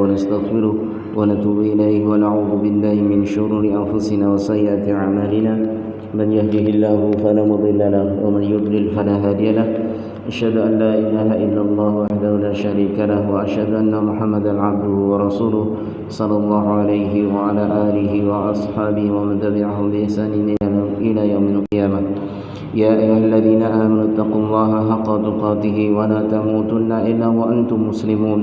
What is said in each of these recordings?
ونستغفره ونتوب إليه ونعوذ بالله من شرور أنفسنا وسيئات أعمالنا من يهده الله فلا مضل له ومن يضلل فلا هادي له أشهد أن لا إله إلا الله وحده لا شريك له وأشهد أن محمدا عبده ورسوله صلى الله عليه وعلى آله وأصحابه ومن تبعهم بإحسان إلى يوم القيامة يا أيها الذين آمنوا اتقوا الله حق تقاته ولا تموتن إلا وأنتم مسلمون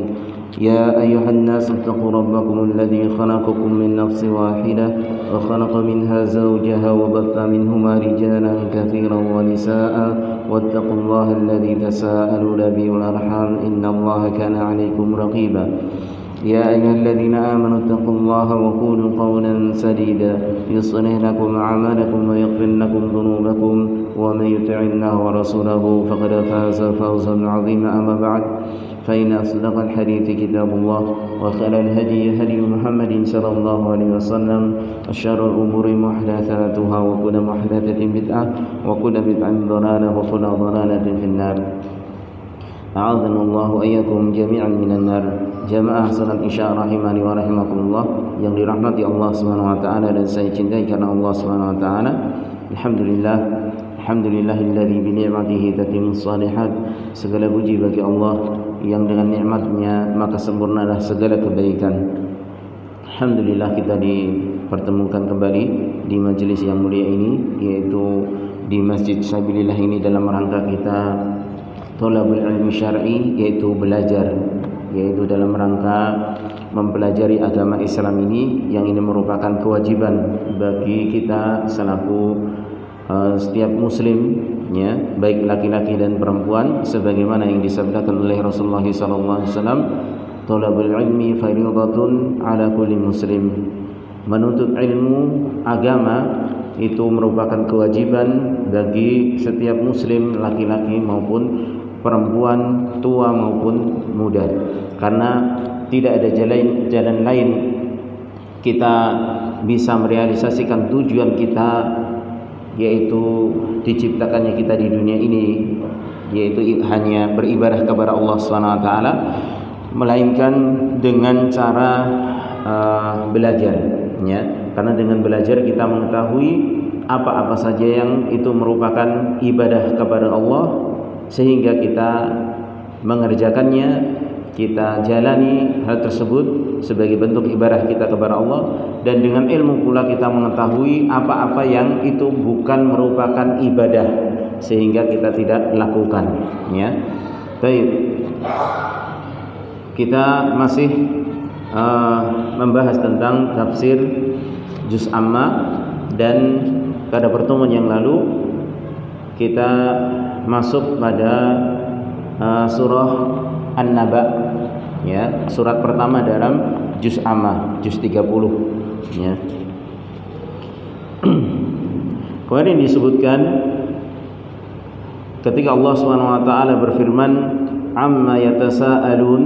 يا أيها الناس اتقوا ربكم الذي خلقكم من نفس واحدة وخلق منها زوجها وبث منهما رجالا كثيرا ونساء واتقوا الله الذي تساءلون به والأرحام إن الله كان عليكم رقيبا يا أيها الذين آمنوا اتقوا الله وقولوا قولا سديدا يصلح لكم أعمالكم ويغفر لكم ذنوبكم ومن يطع الله ورسوله فقد فاز فوزا عظيما أما بعد فإن أصدق الحديث كتاب الله وخير الهدي هدي محمد صلى الله عليه وسلم وشر الأمور محدثاتها وكل محدثة بدعة وكل بدعة ضلالة وكل ضلالة في النار أعاذنا الله وإياكم جميعا من النار. Jamaah salat Isya rahimani wa rahimakumullah yang dirahmati Allah Subhanahu wa taala dan saya cintai karena Allah Subhanahu wa taala. Alhamdulillahilladzi bi ni'matihi tatimmus shalihat. Segala puji bagi Allah yang dengan nikmatnya maka sempurnalah segala kebaikan. Alhamdulillah kita dipertemukan kembali di majelis yang mulia ini, yaitu di Masjid Sabilillah ini dalam rangka kita thalabul ilmi syar'i, yaitu belajar, yaitu dalam rangka mempelajari agama Islam ini, yang ini merupakan kewajiban bagi kita selaku setiap muslim, ya, baik laki-laki dan perempuan, sebagaimana yang disabdakan oleh Rasulullah sallallahu alaihi wasallam, thalabul ilmi fardhatun ala kulli muslim. Menuntut ilmu agama itu merupakan kewajiban bagi setiap muslim, laki-laki maupun perempuan, tua maupun muda, karena tidak ada jalan lain kita bisa merealisasikan tujuan kita, yaitu diciptakannya kita di dunia ini, yaitu hanya beribadah kepada Allah Subhanahu wa taala, melainkan dengan cara belajar, ya. Karena dengan belajar kita mengetahui apa-apa saja yang itu merupakan ibadah kepada Allah, sehingga kita mengerjakannya, kita jalani hal tersebut sebagai bentuk ibadah kita kepada Allah. Dan dengan ilmu pula kita mengetahui apa-apa yang itu bukan merupakan ibadah, sehingga kita tidak lakukan, ya. Baik, kita masih membahas tentang tafsir juz amma, dan pada pertemuan yang lalu kita masuk pada surah An-Naba, ya, surat pertama dalam juz amma, juz 30, ya. Kemarin disebutkan ketika Allah Subhanahu wa taala berfirman, amma yatasaalun,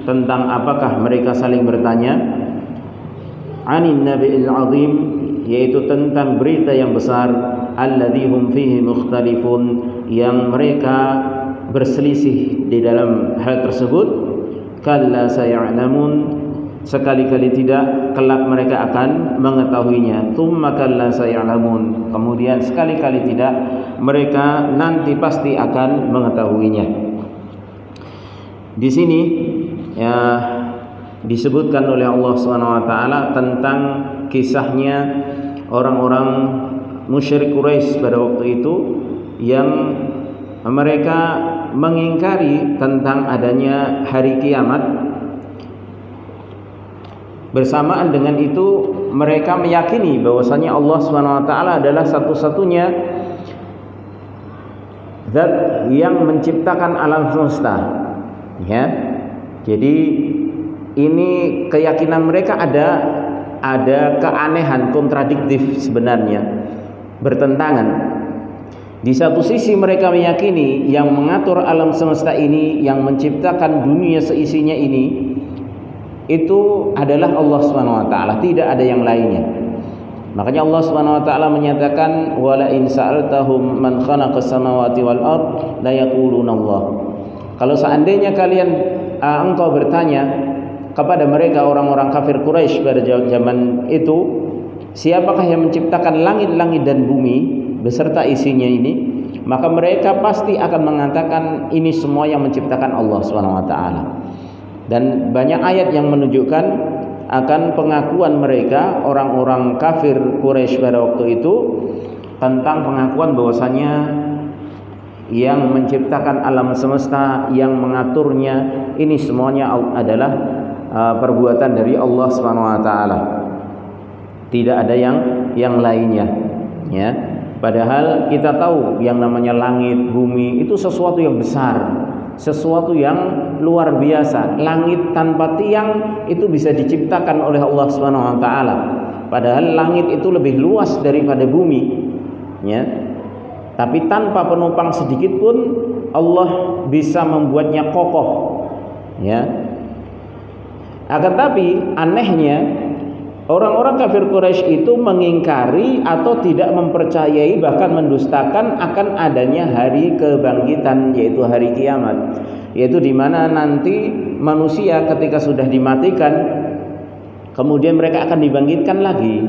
tentang apakah mereka saling bertanya, anin nabi'il azim, yaitu tentang berita yang besar, alladzi hum fihi mukhtalifun, yang mereka berselisih di dalam hal tersebut. Kalla saya'lamun, sekali-kali tidak, kelak mereka akan mengetahuinya. Tsumma kalla saya'lamun, kemudian sekali-kali tidak, mereka nanti pasti akan mengetahuinya. Di sini, ya, disebutkan oleh Allah Subhanahu wa taala tentang kisahnya orang-orang musyrik Quraisy pada waktu itu, yang mereka mengingkari tentang adanya hari kiamat. Bersamaan dengan itu mereka meyakini bahwasanya Allah Subhanahu wa taala adalah satu-satunya zat yang menciptakan alam semesta, ya. Jadi ini keyakinan mereka ada keanehan, kontradiktif sebenarnya, bertentangan. Di satu sisi mereka meyakini yang mengatur alam semesta ini, yang menciptakan dunia seisinya ini, itu adalah Allah Subhanahu wa taala, tidak ada yang lainnya. Makanya Allah Subhanahu wa taala menyatakan, wala in sa'altahum man khalaqas samawati wal ard la yaquluna Allah. Kalau seandainya engkau bertanya kepada mereka orang-orang kafir Quraisy pada zaman itu, siapakah yang menciptakan langit-langit dan bumi beserta isinya ini, maka mereka pasti akan mengatakan ini semua yang menciptakan Allah Subhanahu wa taala. Dan banyak ayat yang menunjukkan akan pengakuan mereka orang-orang kafir Quraisy pada waktu itu tentang pengakuan bahwasanya yang menciptakan alam semesta, yang mengaturnya, ini semuanya adalah perbuatan dari Allah Subhanahu wa taala. Tidak ada yang lainnya, ya. Padahal kita tahu yang namanya langit, bumi itu sesuatu yang besar, sesuatu yang luar biasa. Langit tanpa tiang itu bisa diciptakan oleh Allah Subhanahu wa taala. Padahal langit itu lebih luas daripada bumi, ya. Tapi tanpa penopang sedikit pun Allah bisa membuatnya kokoh, ya. Akan tapi anehnya orang-orang kafir Quraisy itu mengingkari atau tidak mempercayai, bahkan mendustakan akan adanya hari kebangkitan, yaitu hari kiamat, yaitu di mana nanti manusia ketika sudah dimatikan kemudian mereka akan dibangkitkan lagi.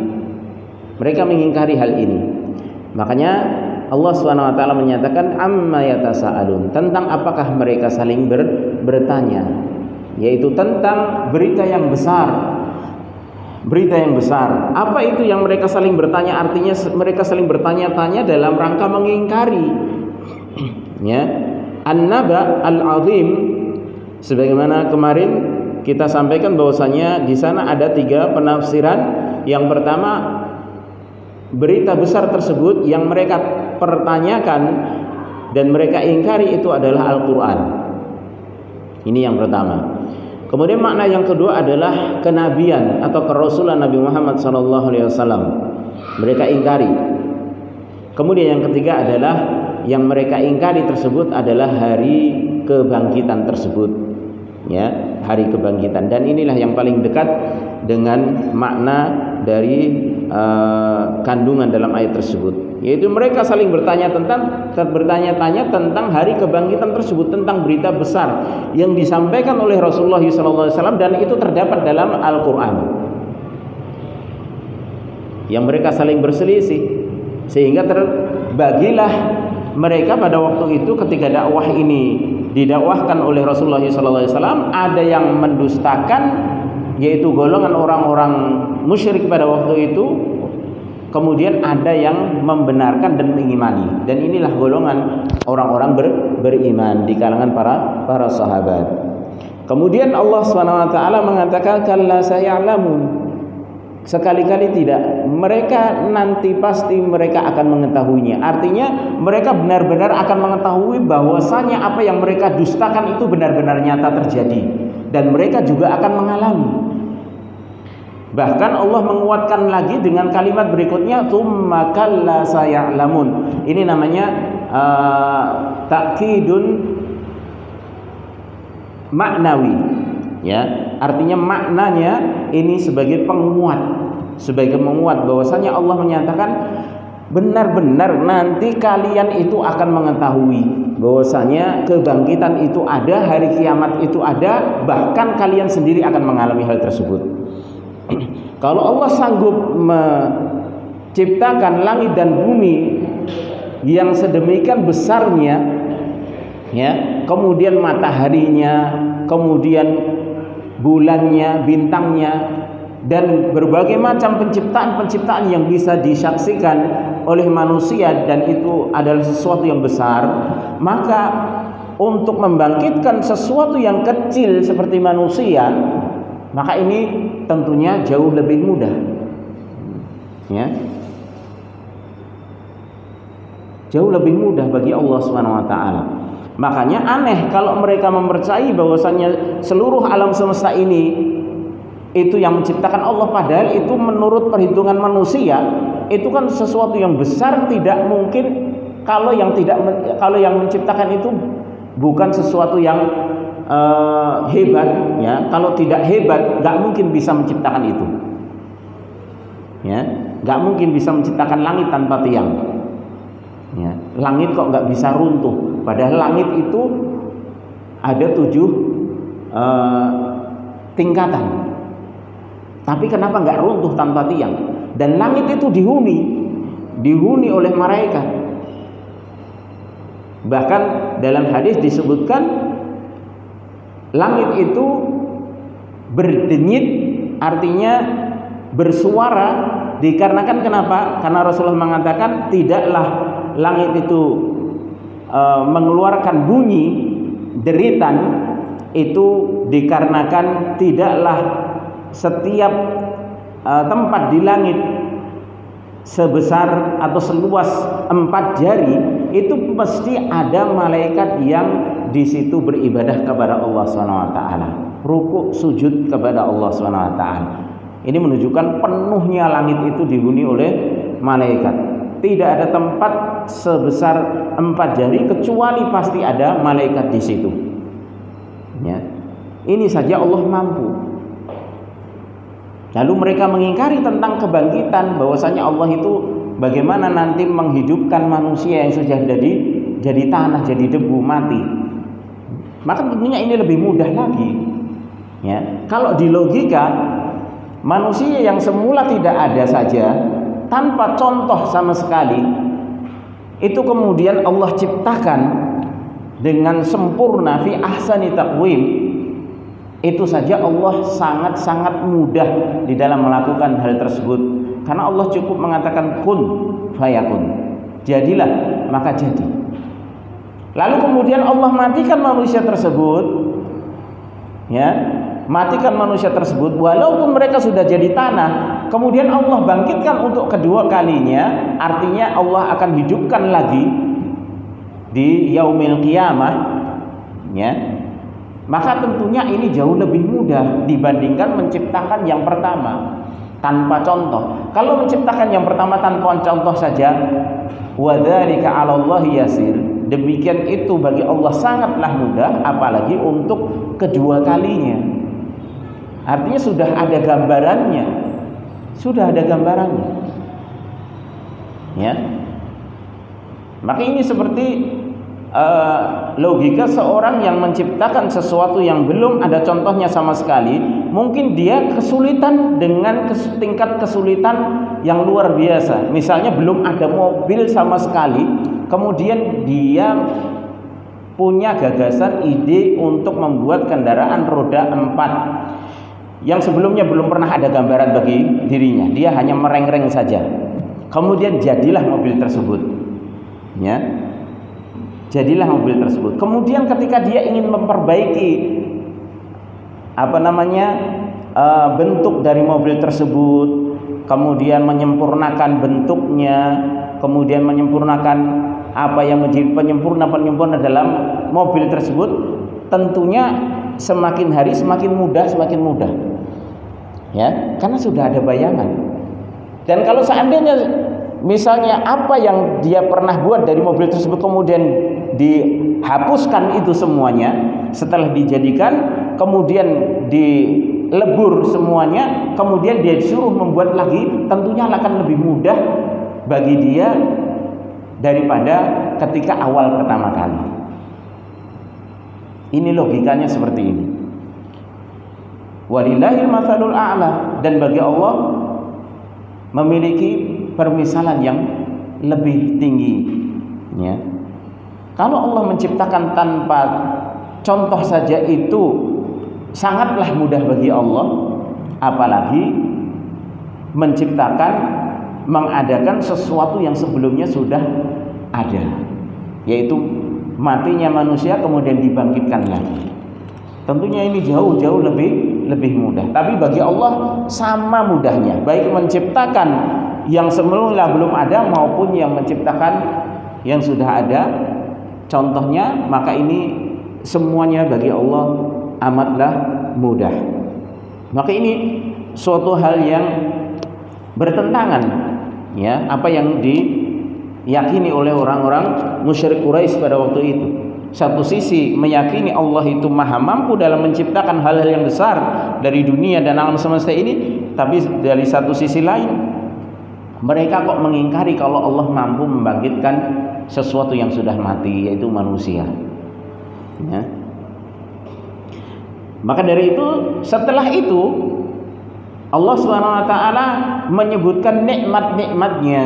Mereka mengingkari hal ini. Makanya Allah Subhanahu wa taala menyatakan amma yatasaalun, tentang apakah mereka saling bertanya, yaitu tentang berita yang besar. Berita yang besar. Apa itu yang mereka saling bertanya? Artinya mereka saling bertanya-tanya dalam rangka mengingkari, ya, An-Naba Al-Azim. Sebagaimana kemarin kita sampaikan bahwasanya di sana ada 3 penafsiran. Yang pertama, berita besar tersebut yang mereka pertanyakan dan mereka ingkari itu adalah Al-Quran. Ini yang pertama. Kemudian makna yang kedua adalah kenabian atau kerasulan Nabi Muhammad SAW. Mereka ingkari. Kemudian yang ketiga adalah yang mereka ingkari tersebut adalah hari kebangkitan tersebut, ya, hari kebangkitan. Dan inilah yang paling dekat dengan makna dari kandungan dalam ayat tersebut, yaitu mereka saling bertanya-tanya tentang hari kebangkitan tersebut, tentang berita besar yang disampaikan oleh Rasulullah SAW, dan itu terdapat dalam Al-Quran. Yang mereka saling berselisih sehingga terbagilah mereka pada waktu itu ketika dakwah ini didakwahkan oleh Rasulullah SAW. Ada yang mendustakan, yaitu golongan orang-orang musyrik pada waktu itu. Kemudian ada yang membenarkan dan mengimani, dan inilah golongan orang-orang beriman di kalangan para sahabat. Kemudian Allah SWT mengatakan kalla saya'lamun, sekali-kali tidak, mereka nanti pasti mereka akan mengetahuinya. Artinya mereka benar-benar akan mengetahui bahwasanya apa yang mereka dustakan itu benar-benar nyata terjadi, dan mereka juga akan mengalami. Bahkan Allah menguatkan lagi dengan kalimat berikutnya, tsumma kalla saya'lamun. Ini namanya takkidun maknawi, ya. Artinya maknanya ini sebagai penguat, sebagai menguat bahwasanya Allah menyatakan benar-benar nanti kalian itu akan mengetahui bahwasanya kebangkitan itu ada, hari kiamat itu ada, bahkan kalian sendiri akan mengalami hal tersebut. Kalau Allah sanggup menciptakan langit dan bumi yang sedemikian besarnya, ya, kemudian mataharinya, kemudian bulannya, bintangnya, dan berbagai macam penciptaan-penciptaan yang bisa disaksikan oleh manusia, dan itu adalah sesuatu yang besar, maka untuk membangkitkan sesuatu yang kecil seperti manusia, maka ini tentunya jauh lebih mudah, ya, jauh lebih mudah bagi Allah Subhanahu wa taala. Makanya aneh kalau mereka mempercayai bahwasanya seluruh alam semesta ini itu yang menciptakan Allah, padahal itu menurut perhitungan manusia itu kan sesuatu yang besar. Tidak mungkin kalau yang menciptakan itu bukan sesuatu yang hebat, ya. Kalau tidak hebat, nggak mungkin bisa menciptakan itu, ya. Nggak mungkin bisa menciptakan langit tanpa tiang, ya. Langit kok nggak bisa runtuh, padahal langit itu ada 7 tingkatan. Tapi kenapa nggak runtuh tanpa tiang? Dan langit itu dihuni oleh malaikat. Bahkan dalam hadis disebutkan langit itu berdenyit, artinya bersuara, dikarenakan kenapa? Karena Rasulullah mengatakan tidaklah langit itu mengeluarkan bunyi deritan, itu dikarenakan tidaklah setiap tempat di langit sebesar atau seluas 4 jari itu pasti ada malaikat yang di situ beribadah kepada Allah SWT, rukuk sujud kepada Allah SWT. Ini menunjukkan penuhnya langit itu dihuni oleh malaikat. Tidak ada tempat sebesar 4 jari kecuali pasti ada malaikat di situ. Ya. Ini saja Allah mampu. Lalu mereka mengingkari tentang kebangkitan, bahwasanya Allah itu bagaimana nanti menghidupkan manusia yang sudah jadi tanah, jadi debu, mati. Maka tentunya ini lebih mudah lagi. Ya. Kalau di logika, manusia yang semula tidak ada saja, tanpa contoh sama sekali, itu kemudian Allah ciptakan dengan sempurna fi ahsani taqwim, itu saja Allah sangat-sangat mudah di dalam melakukan hal tersebut. Karena Allah cukup mengatakan kun fayakun, jadilah maka jadi. Lalu kemudian Allah matikan manusia tersebut, ya, matikan manusia tersebut walaupun mereka sudah jadi tanah. Kemudian Allah bangkitkan untuk kedua kalinya, artinya Allah akan hidupkan lagi di yaumil qiyamah, ya. Maka tentunya ini jauh lebih mudah dibandingkan menciptakan yang pertama tanpa contoh. Kalau menciptakan yang pertama tanpa contoh saja, wa dzalika 'alallahi yasir, demikian itu bagi Allah sangatlah mudah, apalagi untuk kedua kalinya. Artinya sudah ada gambarannya. Ya. Maka ini seperti logika seorang yang menciptakan sesuatu yang belum ada contohnya sama sekali. Mungkin dia kesulitan dengan tingkat kesulitan yang luar biasa. Misalnya belum ada mobil sama sekali, kemudian dia punya gagasan ide untuk membuat kendaraan roda 4 yang sebelumnya belum pernah ada gambaran bagi dirinya. Dia hanya merengreng saja. Kemudian jadilah mobil tersebut. Ya. Jadilah mobil tersebut. Kemudian ketika dia ingin memperbaiki bentuk dari mobil tersebut, kemudian menyempurnakan bentuknya, kemudian menyempurnakan apa yang menjadi penyempurna dalam mobil tersebut, tentunya semakin hari semakin mudah. Ya, karena sudah ada bayangan. Dan kalau seandainya misalnya apa yang dia pernah buat dari mobil tersebut kemudian dihapuskan itu semuanya, setelah dijadikan kemudian dilebur semuanya, kemudian dia disuruh membuat lagi, tentunya akan lebih mudah bagi dia daripada ketika awal pertama kali. Ini logikanya seperti ini. Walillahil matsalul a'la, dan bagi Allah memiliki permisalan yang lebih tinggi, ya. Kalau Allah menciptakan tanpa contoh saja itu sangatlah mudah bagi Allah, apalagi menciptakan, mengadakan sesuatu yang sebelumnya sudah ada, yaitu matinya manusia kemudian dibangkitkan lagi. Tentunya ini jauh lebih mudah. Tapi bagi Allah sama mudahnya, baik menciptakan yang semula belum ada maupun yang menciptakan yang sudah ada contohnya. Maka ini semuanya bagi Allah amatlah mudah. Maka ini suatu hal yang bertentangan, ya, apa yang diyakini oleh orang-orang musyrik Quraisy pada waktu itu. Satu sisi meyakini Allah itu maha mampu dalam menciptakan hal-hal yang besar dari dunia dan alam semesta ini, tapi dari satu sisi lain mereka kok mengingkari kalau Allah mampu membangkitkan sesuatu yang sudah mati, yaitu manusia, ya. Maka dari itu setelah itu Allah SWT menyebutkan nikmat-nikmatnya,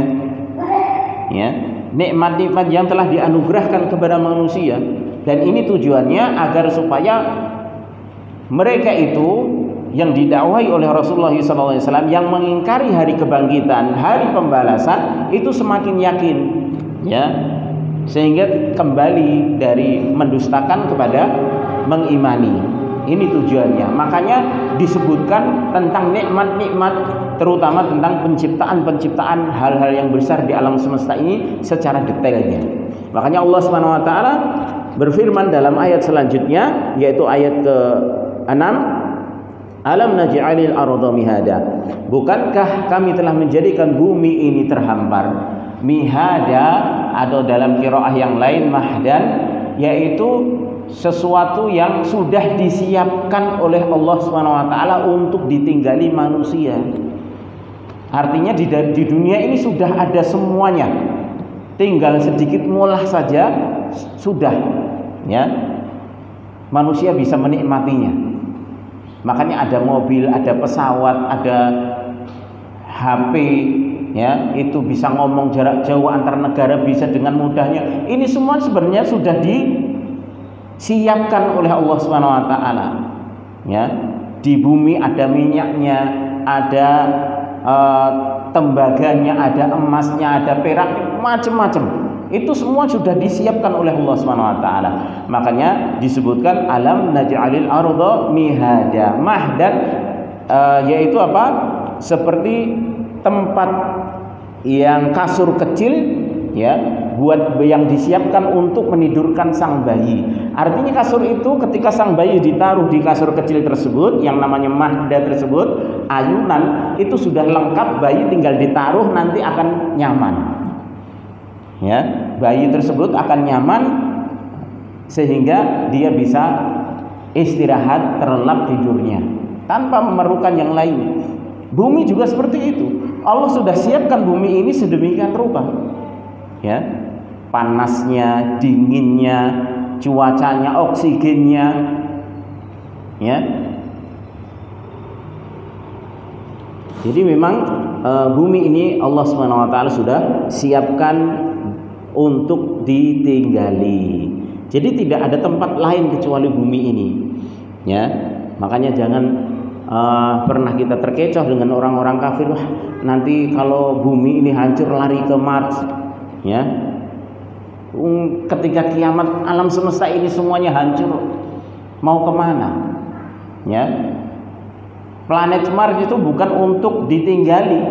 ya, nikmat-nikmat yang telah dianugerahkan kepada manusia. Dan ini tujuannya agar supaya mereka itu yang didakwahi oleh Rasulullah SAW yang mengingkari hari kebangkitan, hari pembalasan, itu semakin yakin, ya, sehingga kembali dari mendustakan kepada mengimani. Ini tujuannya. Makanya disebutkan tentang nikmat-nikmat, terutama tentang penciptaan hal-hal yang besar di alam semesta ini secara detailnya. Makanya Allah SWT berfirman dalam ayat selanjutnya, yaitu ayat ke-6, alam naj'alil arda mihada, bukankah kami telah menjadikan bumi ini terhampar. Mihada atau dalam qiraah yang lain mahdan, yaitu sesuatu yang sudah disiapkan oleh Allah SWT untuk ditinggali manusia. Artinya di dunia ini sudah ada semuanya, tinggal sedikit ngolah saja sudah, ya, manusia bisa menikmatinya. Makanya ada mobil, ada pesawat, ada HP, ya, itu bisa ngomong jarak jauh antar negara bisa dengan mudahnya. Ini semua sebenarnya sudah disiapkan oleh Allah SWT, ya. Di bumi ada minyaknya, ada tembaganya, ada emasnya, ada perak, macam-macam. Itu semua sudah disiapkan oleh Allah SWT. Makanya disebutkan alam naj'alil arda mihada. Mahdan yaitu apa? Seperti tempat yang kasur kecil, ya, buat yang disiapkan untuk menidurkan sang bayi. Artinya kasur itu ketika sang bayi ditaruh di kasur kecil tersebut yang namanya mahda tersebut, ayunan itu sudah lengkap, bayi tinggal ditaruh nanti akan nyaman. Ya, bayi tersebut akan nyaman sehingga dia bisa istirahat, terlelap tidurnya tanpa memerlukan yang lain. Bumi juga seperti itu. Allah sudah siapkan bumi ini sedemikian rupa, ya, panasnya, dinginnya, cuacanya, oksigennya, ya. Jadi memang bumi ini Allah SWT sudah siapkan untuk ditinggali. Jadi tidak ada tempat lain kecuali bumi ini, ya. Makanya jangan pernah kita terkecoh dengan orang-orang kafir, wah, nanti kalau bumi ini hancur lari ke Mars, ya. Ketika kiamat alam semesta ini semuanya hancur, mau kemana, ya? Planet Mars itu bukan untuk ditinggali.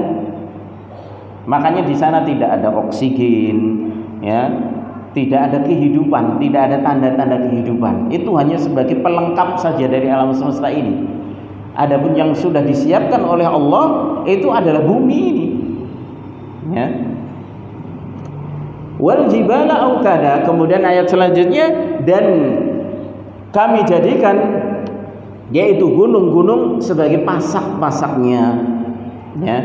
Makanya di sana tidak ada oksigen, ya, tidak ada kehidupan, tidak ada tanda-tanda kehidupan. Itu hanya sebagai pelengkap saja dari alam semesta ini. Adapun yang sudah disiapkan oleh Allah itu adalah bumi ini, ya. Wal jibala autada, kemudian ayat selanjutnya, dan kami jadikan yaitu gunung-gunung sebagai pasak-pasaknya, ya.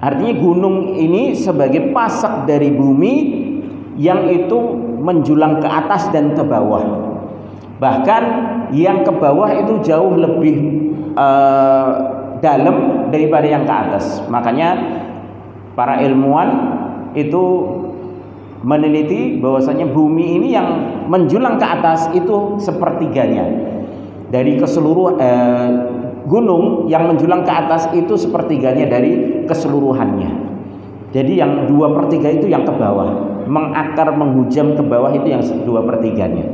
Artinya gunung ini sebagai pasak dari bumi yang itu menjulang ke atas dan ke bawah. Bahkan yang ke bawah itu jauh lebih dalam daripada yang ke atas. Makanya para ilmuwan itu meneliti bahwasanya bumi ini yang menjulang ke atas itu sepertiganya dari keseluruhan gunung yang menjulang ke atas itu sepertiganya dari keseluruhannya. Jadi yang 2/3 itu yang ke bawah, mengakar menghujam ke bawah itu yang 2/3-nya.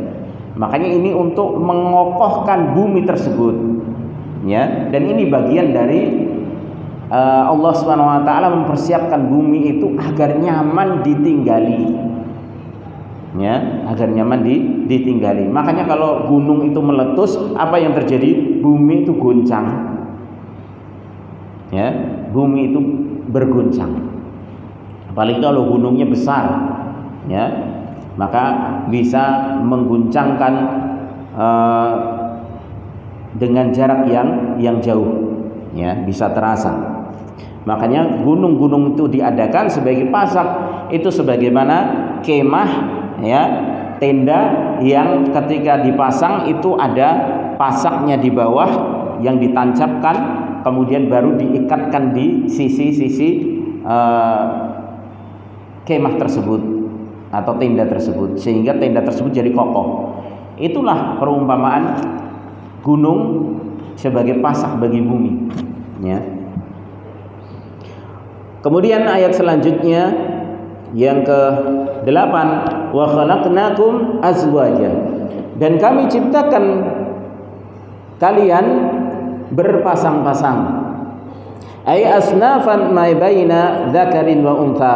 Makanya ini untuk mengokohkan bumi tersebut, ya. Dan ini bagian dari Allah SWT mempersiapkan bumi itu agar nyaman ditinggali, ya, agar nyaman ditinggali. Makanya kalau gunung itu meletus, apa yang terjadi? Bumi itu goncang, ya, bumi itu berguncang. Apalagi kalau gunungnya besar, ya, maka bisa mengguncangkan dengan jarak yang jauh, ya, bisa terasa. Makanya gunung-gunung itu diadakan sebagai pasak, itu sebagaimana kemah, ya, tenda yang ketika dipasang itu ada pasaknya di bawah yang ditancapkan, kemudian baru diikatkan di sisi-sisi kemah tersebut atau tenda tersebut, sehingga tenda tersebut jadi kokoh. Itulah perumpamaan gunung sebagai pasak bagi bumi, ya. Kemudian ayat selanjutnya yang ke-8, wa khalaqnakum azwaja, dan kami ciptakan kalian berpasang-pasang. Ay asnafan ma baina dzakarin wa untha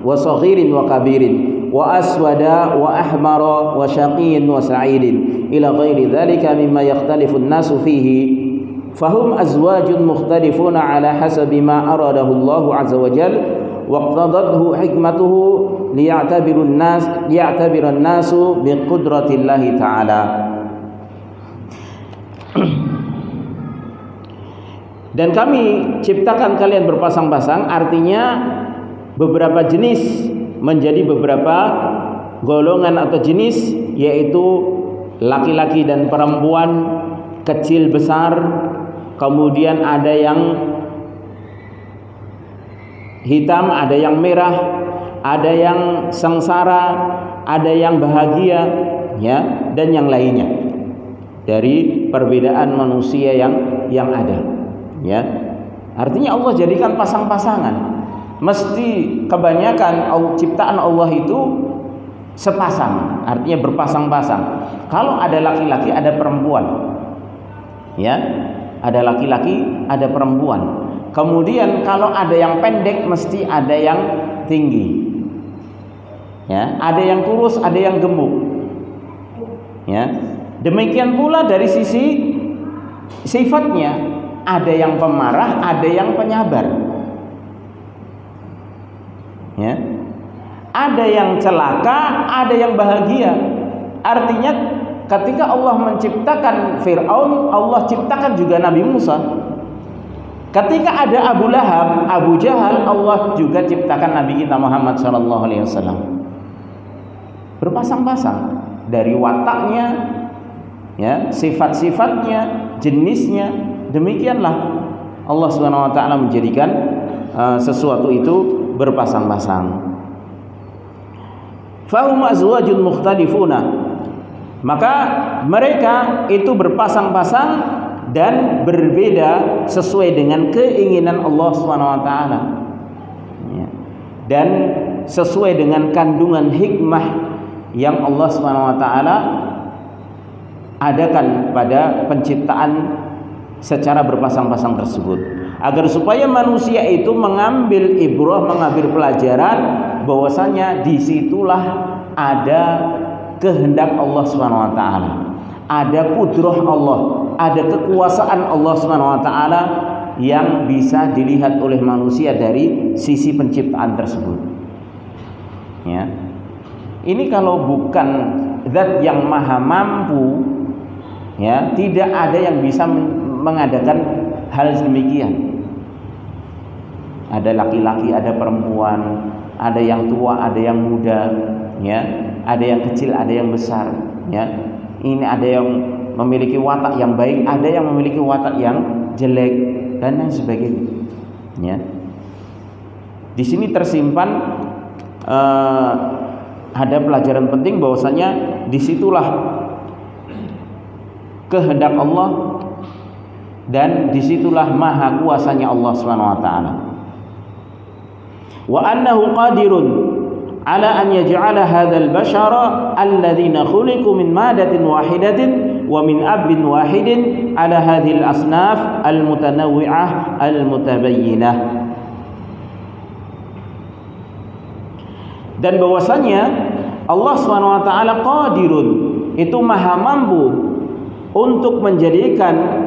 wa saghirin wa kabirin wa aswada wa ahmara wa syaqiyyin wa sa'idin ila ghairi dzalika mimma yakhtalifu an-nasu fihi fahum azwajun mukhtalifuna ala hasabi ma aradahu Allah azza wa jalla wa qadadathu hikmatuhu liya'tabirun nasu bi qudratillahi ta'ala. Dan kami ciptakan kalian berpasang-pasang, artinya beberapa jenis menjadi beberapa golongan atau jenis, yaitu laki-laki dan perempuan, kecil besar, kemudian ada yang hitam, ada yang merah, ada yang sengsara, ada yang bahagia, ya, dan yang lainnya dari perbedaan manusia yang ada. Ya, artinya Allah jadikan pasang-pasangan. Mesti kebanyakan ciptaan Allah itu sepasang, artinya berpasang-pasang. Kalau ada laki-laki, ada perempuan. Ya, ada laki-laki, ada perempuan. Kemudian kalau ada yang pendek, mesti ada yang tinggi. Ya, ada yang kurus, ada yang gemuk. Ya, demikian pula dari sisi sifatnya. Ada yang pemarah, ada yang penyabar, ya. Ada yang celaka, ada yang bahagia. Artinya ketika Allah menciptakan Fir'aun, Allah ciptakan juga Nabi Musa. Ketika ada Abu Lahab, Abu Jahal, Allah juga ciptakan Nabi kita Muhammad SAW. Berpasang-pasang dari wataknya, ya, sifat-sifatnya, jenisnya. Demikianlah Allah Subhanahu wa taala menjadikan sesuatu itu berpasang-pasang. Fahum azwajun mukhtalifuna, maka mereka itu berpasang-pasang dan berbeda sesuai dengan keinginan Allah Subhanahu wa taala, ya, dan sesuai dengan kandungan hikmah yang Allah Subhanahu wa taala adakan pada penciptaan secara berpasang-pasang tersebut, agar supaya manusia itu mengambil ibrah, mengambil pelajaran bahwasanya disitulah ada kehendak Allah Subhanahu wa taala, ada kudrah Allah, ada kekuasaan Allah Subhanahu wa taala yang bisa dilihat oleh manusia dari sisi penciptaan tersebut. Ya. Ini kalau bukan zat yang maha mampu, ya, tidak ada yang bisa mengadakan hal demikian. Ada laki-laki, ada perempuan, ada yang tua, ada yang muda, ya, ada yang kecil, ada yang besar, ya. Ini ada yang memiliki watak yang baik, ada yang memiliki watak yang jelek, dan lain sebagainya. Ya. Di sini tersimpan ada pelajaran penting bahwasanya disitulah kehendak Allah dan disitulah maha kuasanya Allah Subhanahu wa taala. Wa annahu qadirun ala an yaj'ala hadzal bashara alladhina khuliqu min madatin wahidatin wa min abin wahidin ala hadhil asnaf al-mutanawwi'ah al-mutabayyinah. Dan bahwasanya Allah Subhanahu wa taala qadirun, itu maha mampu untuk menjadikan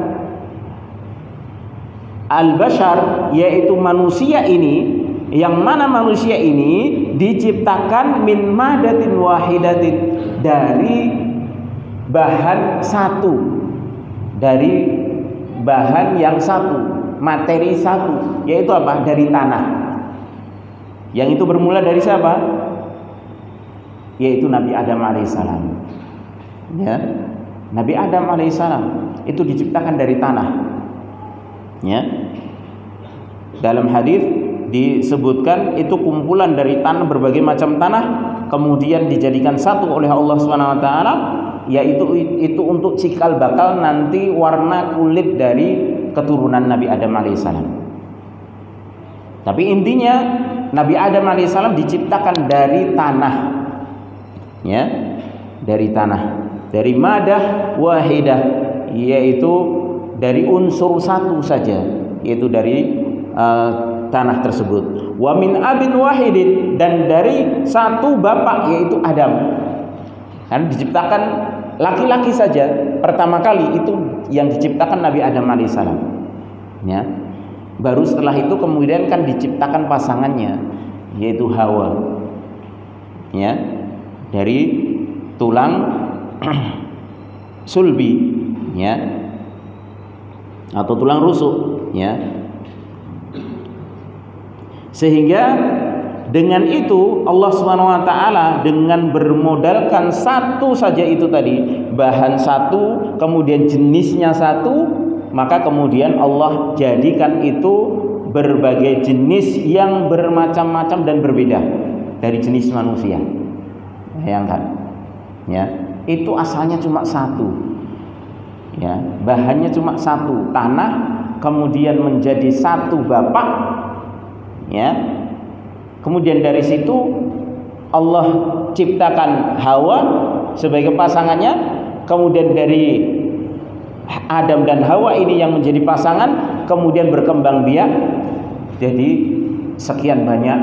al-bashar, yaitu manusia ini, yang mana manusia ini diciptakan min madatin wahidatin, dari bahan satu, dari bahan yang satu, materi satu, yaitu apa? Dari tanah. Yang itu bermula dari siapa? Yaitu Nabi Adam alaihissalam. Ya. Nabi Adam alaihissalam itu diciptakan dari tanah. Ya. Dalam hadis disebutkan itu kumpulan dari tanah, berbagai macam tanah, kemudian dijadikan satu oleh Allah Subhanahu wa taala, yaitu itu untuk cikal bakal nanti warna kulit dari keturunan Nabi Adam alaihissalam. Tapi intinya Nabi Adam alaihissalam diciptakan dari tanah. Ya, dari tanah, dari madah wahidah, yaitu dari unsur satu saja, yaitu dari tanah tersebut. Wa min abin wahidin, dan dari satu bapak yaitu Adam. Kan diciptakan laki-laki saja pertama kali itu yang diciptakan Nabi Adam alaihissalam. Ya. Baru setelah itu kemudian kan diciptakan pasangannya yaitu Hawa. Ya. Dari tulang sulbi, ya, atau tulang rusuk, ya. Sehingga dengan itu Allah Subhanahu wa taala dengan bermodalkan satu saja itu tadi, bahan satu, kemudian jenisnya satu, maka kemudian Allah jadikan itu berbagai jenis yang bermacam-macam dan berbeda dari jenis manusia. Bayangkan, ya, itu asalnya cuma satu, ya, bahannya cuma satu, tanah, kemudian menjadi satu bapak, ya, kemudian dari situ Allah ciptakan Hawa sebagai pasangannya, kemudian dari Adam dan Hawa ini yang menjadi pasangan, kemudian berkembang biak jadi sekian banyak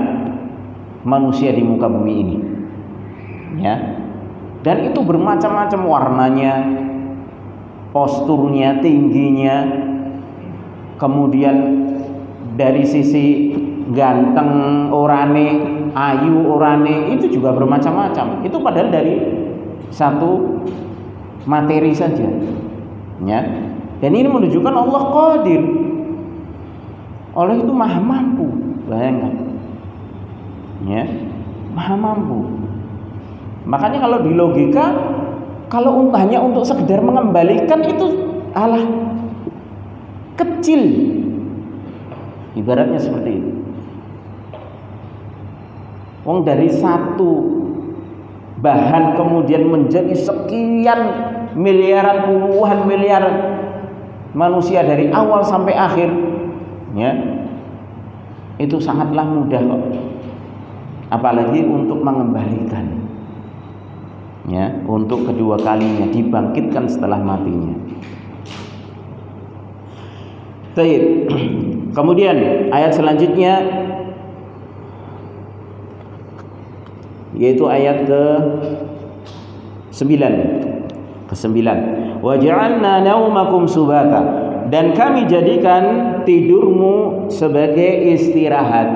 manusia di muka bumi ini. Ya, dan itu bermacam-macam warnanya, posturnya, tingginya, kemudian dari sisi ganteng orane, ayu orane, itu juga bermacam-macam. Itu padahal dari satu materi saja, ya. Dan ini menunjukkan Allah Qadir, Allah itu maha mampu. Bayangkan, ya, maha mampu. Makanya kalau di logika, kalau hanya untuk sekedar mengembalikan itu alah kecil, ibaratnya seperti itu. Wong dari satu bahan kemudian menjadi sekian miliaran, puluhan miliar manusia dari awal sampai akhir, ya, itu sangatlah mudah kok. Apalagi untuk mengembalikan, ya, untuk kedua kalinya dibangkitkan setelah matinya. Baik. Kemudian ayat selanjutnya yaitu ayat ke-9. Wa ja'alna naumakum subata, dan kami jadikan tidurmu sebagai istirahat.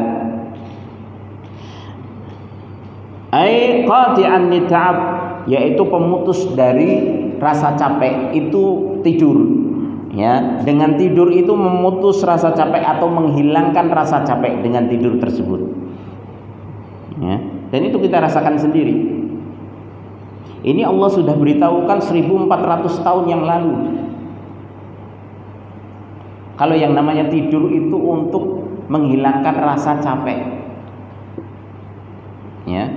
Ai qati'an lit'ab, yaitu pemutus dari rasa capek, itu tidur, ya. Dengan tidur itu memutus rasa capek atau menghilangkan rasa capek dengan tidur tersebut, ya. Dan itu kita rasakan sendiri. Ini Allah sudah beritahukan 1400 tahun yang lalu. Kalau yang namanya tidur itu untuk menghilangkan rasa capek, ya.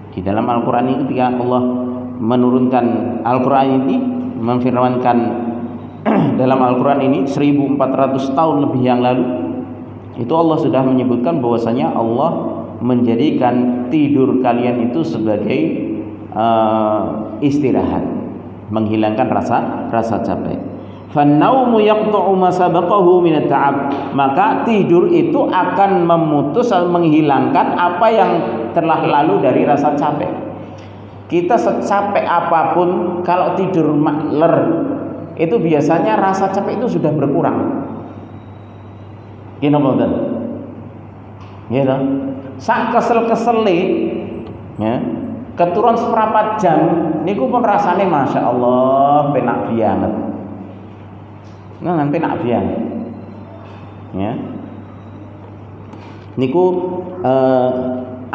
Di dalam Al-Quran ini ketika Allah menurunkan Al-Quran ini, memfirmankan dalam Al-Quran ini 1400 tahun lebih yang lalu, itu Allah sudah menyebutkan bahwasanya Allah menjadikan tidur kalian itu sebagai istirahat, menghilangkan rasa capek. Fannaumu yaqta'u ma sabaqahu min at-ta'ab, maka tidur itu akan memutus atau menghilangkan apa yang telah lalu dari rasa capek. Kita secapek apapun, kalau tidur makler itu biasanya rasa capek itu sudah berkurang. Gini mboten? Gitu. Sak kesel-kesele, ya, keturun seperempat jam niku pun rasane Masya Allah penak banget. Nah, nanti penak banget, ya. Niku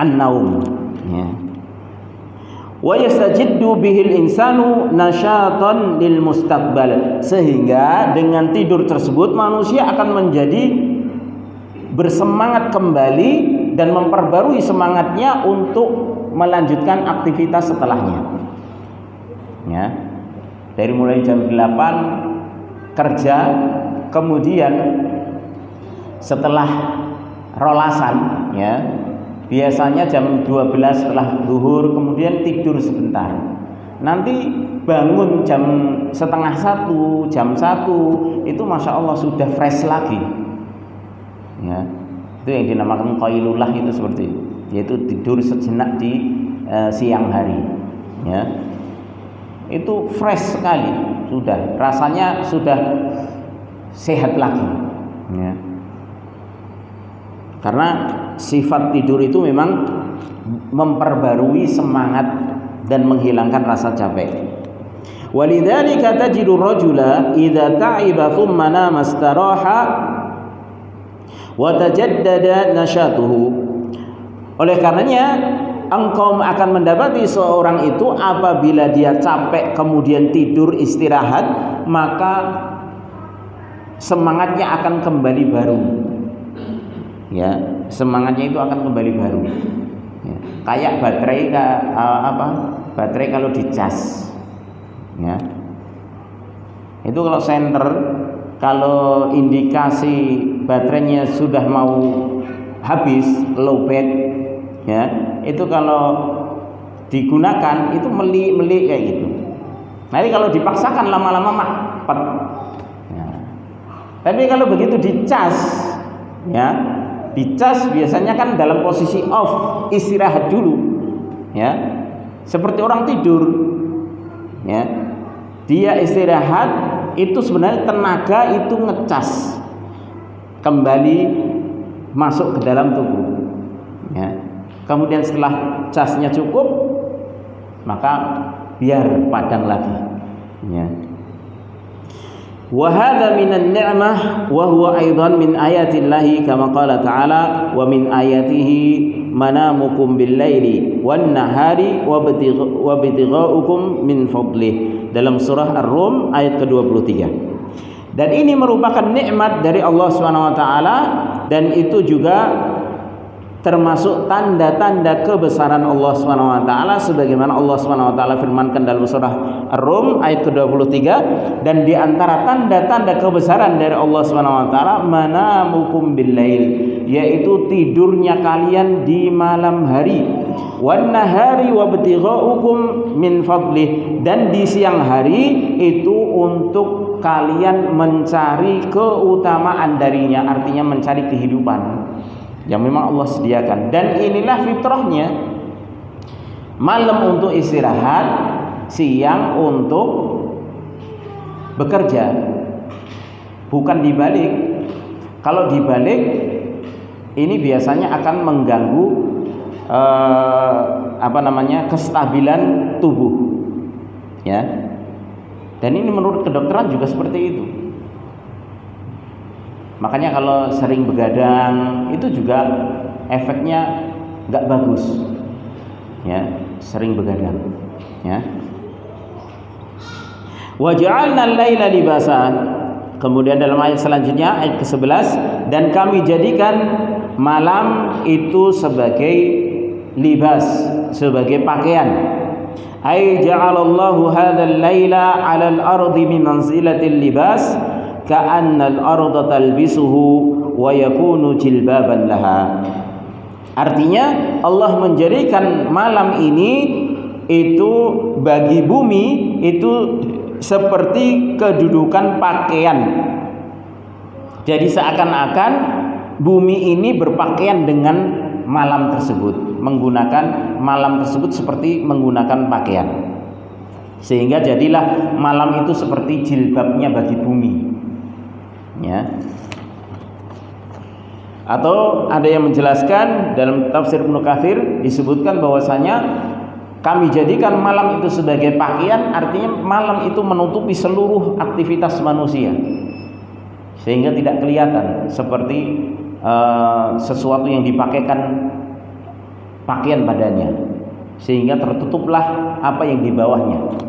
an-naum, ya. wa yastajiddu bihil insanu nasyatan lil mustaqbal, sehingga dengan tidur tersebut manusia akan menjadi bersemangat kembali dan memperbarui semangatnya untuk melanjutkan aktivitas setelahnya. Ya. Dari mulai jam 8 kerja, kemudian setelah rolasan, ya, biasanya jam 12 setelah zuhur, kemudian tidur sebentar. Nanti bangun jam setengah 1, jam 1, itu Masya Allah sudah fresh lagi. Ya, itu yang dinamakan qailullah, itu seperti itu, yaitu tidur sejenak di siang hari. Ya, itu fresh sekali, sudah rasanya sudah sehat lagi. Ya. Karena sifat tidur itu memang memperbarui semangat dan menghilangkan rasa capek. Walidzalika tajidu rajula idza ta'iba thumma nama istaraha wa tajaddada nasyatuhu. Oleh karenanya engkau akan mendapati seorang itu apabila dia capek kemudian tidur istirahat, maka semangatnya akan kembali baru. Ya, semangatnya itu akan kembali baru. Ya, kayak baterai baterai kalau dicas. Ya. Itu kalau senter, kalau indikasi baterainya sudah mau habis, low bed, ya, itu kalau digunakan itu meli kayak gitu. Nanti kalau dipaksakan lama-lama mampet. Ya. Tapi kalau begitu dicas, ya, dicas biasanya kan dalam posisi off, istirahat dulu, ya, seperti orang tidur, ya, dia istirahat itu sebenarnya tenaga itu ngecas kembali masuk ke dalam tubuh, ya. Kemudian setelah casnya cukup, maka biar padam lagi, ya. Wa hadza minan ni'mah wa huwa aidan min ayatillahi kama qala ta'ala wa min ayatihi manamukum bil laili wan nahari wa bitighaukum min fadlih, dalam surah Ar-Rum ayat ke-23. Dan ini merupakan nikmat dari Allah Subhanahu wa taala, dan itu juga termasuk tanda-tanda kebesaran Allah Subhanahu wa taala, sebagaimana Allah Subhanahu wa taala firmankan dalam surah Ar-Rum ayat ke-23, dan di antara tanda-tanda kebesaran dari Allah Subhanahu wa taala manamukum billail, yaitu tidurnya kalian di malam hari, wan nahari wabtighaukum min fadlih, dan di siang hari itu untuk kalian mencari keutamaan darinya, artinya mencari kehidupan yang memang Allah sediakan. Dan inilah fitrahnya, malam untuk istirahat, siang untuk bekerja, bukan dibalik. Kalau dibalik ini biasanya akan mengganggu kestabilan tubuh, ya. Dan ini menurut kedokteran juga seperti itu. Makanya kalau sering begadang itu juga efeknya nggak bagus, ya, sering begadang, ya. Wa ja'alna al-laila libasa. Kemudian dalam ayat selanjutnya, ayat ke-11, dan kami jadikan malam itu sebagai libas, sebagai pakaian. Ay ja'alallahu hadzal laila 'alal ardi bi manzilatil libas ka'anna al-arda talbisuhu wa yakunu jilbaban laha. Artinya Allah menjadikan malam ini itu bagi bumi itu seperti kedudukan pakaian. Jadi seakan-akan bumi ini berpakaian dengan malam tersebut, menggunakan malam tersebut seperti menggunakan pakaian, sehingga jadilah malam itu seperti jilbabnya bagi bumi, ya. Atau ada yang menjelaskan dalam tafsir Ibnu Katsir disebutkan bahwasanya kami jadikan malam itu sebagai pakaian, artinya malam itu menutupi seluruh aktivitas manusia, sehingga tidak kelihatan seperti sesuatu yang dipakaikan pakaian badannya, sehingga tertutuplah apa yang di bawahnya,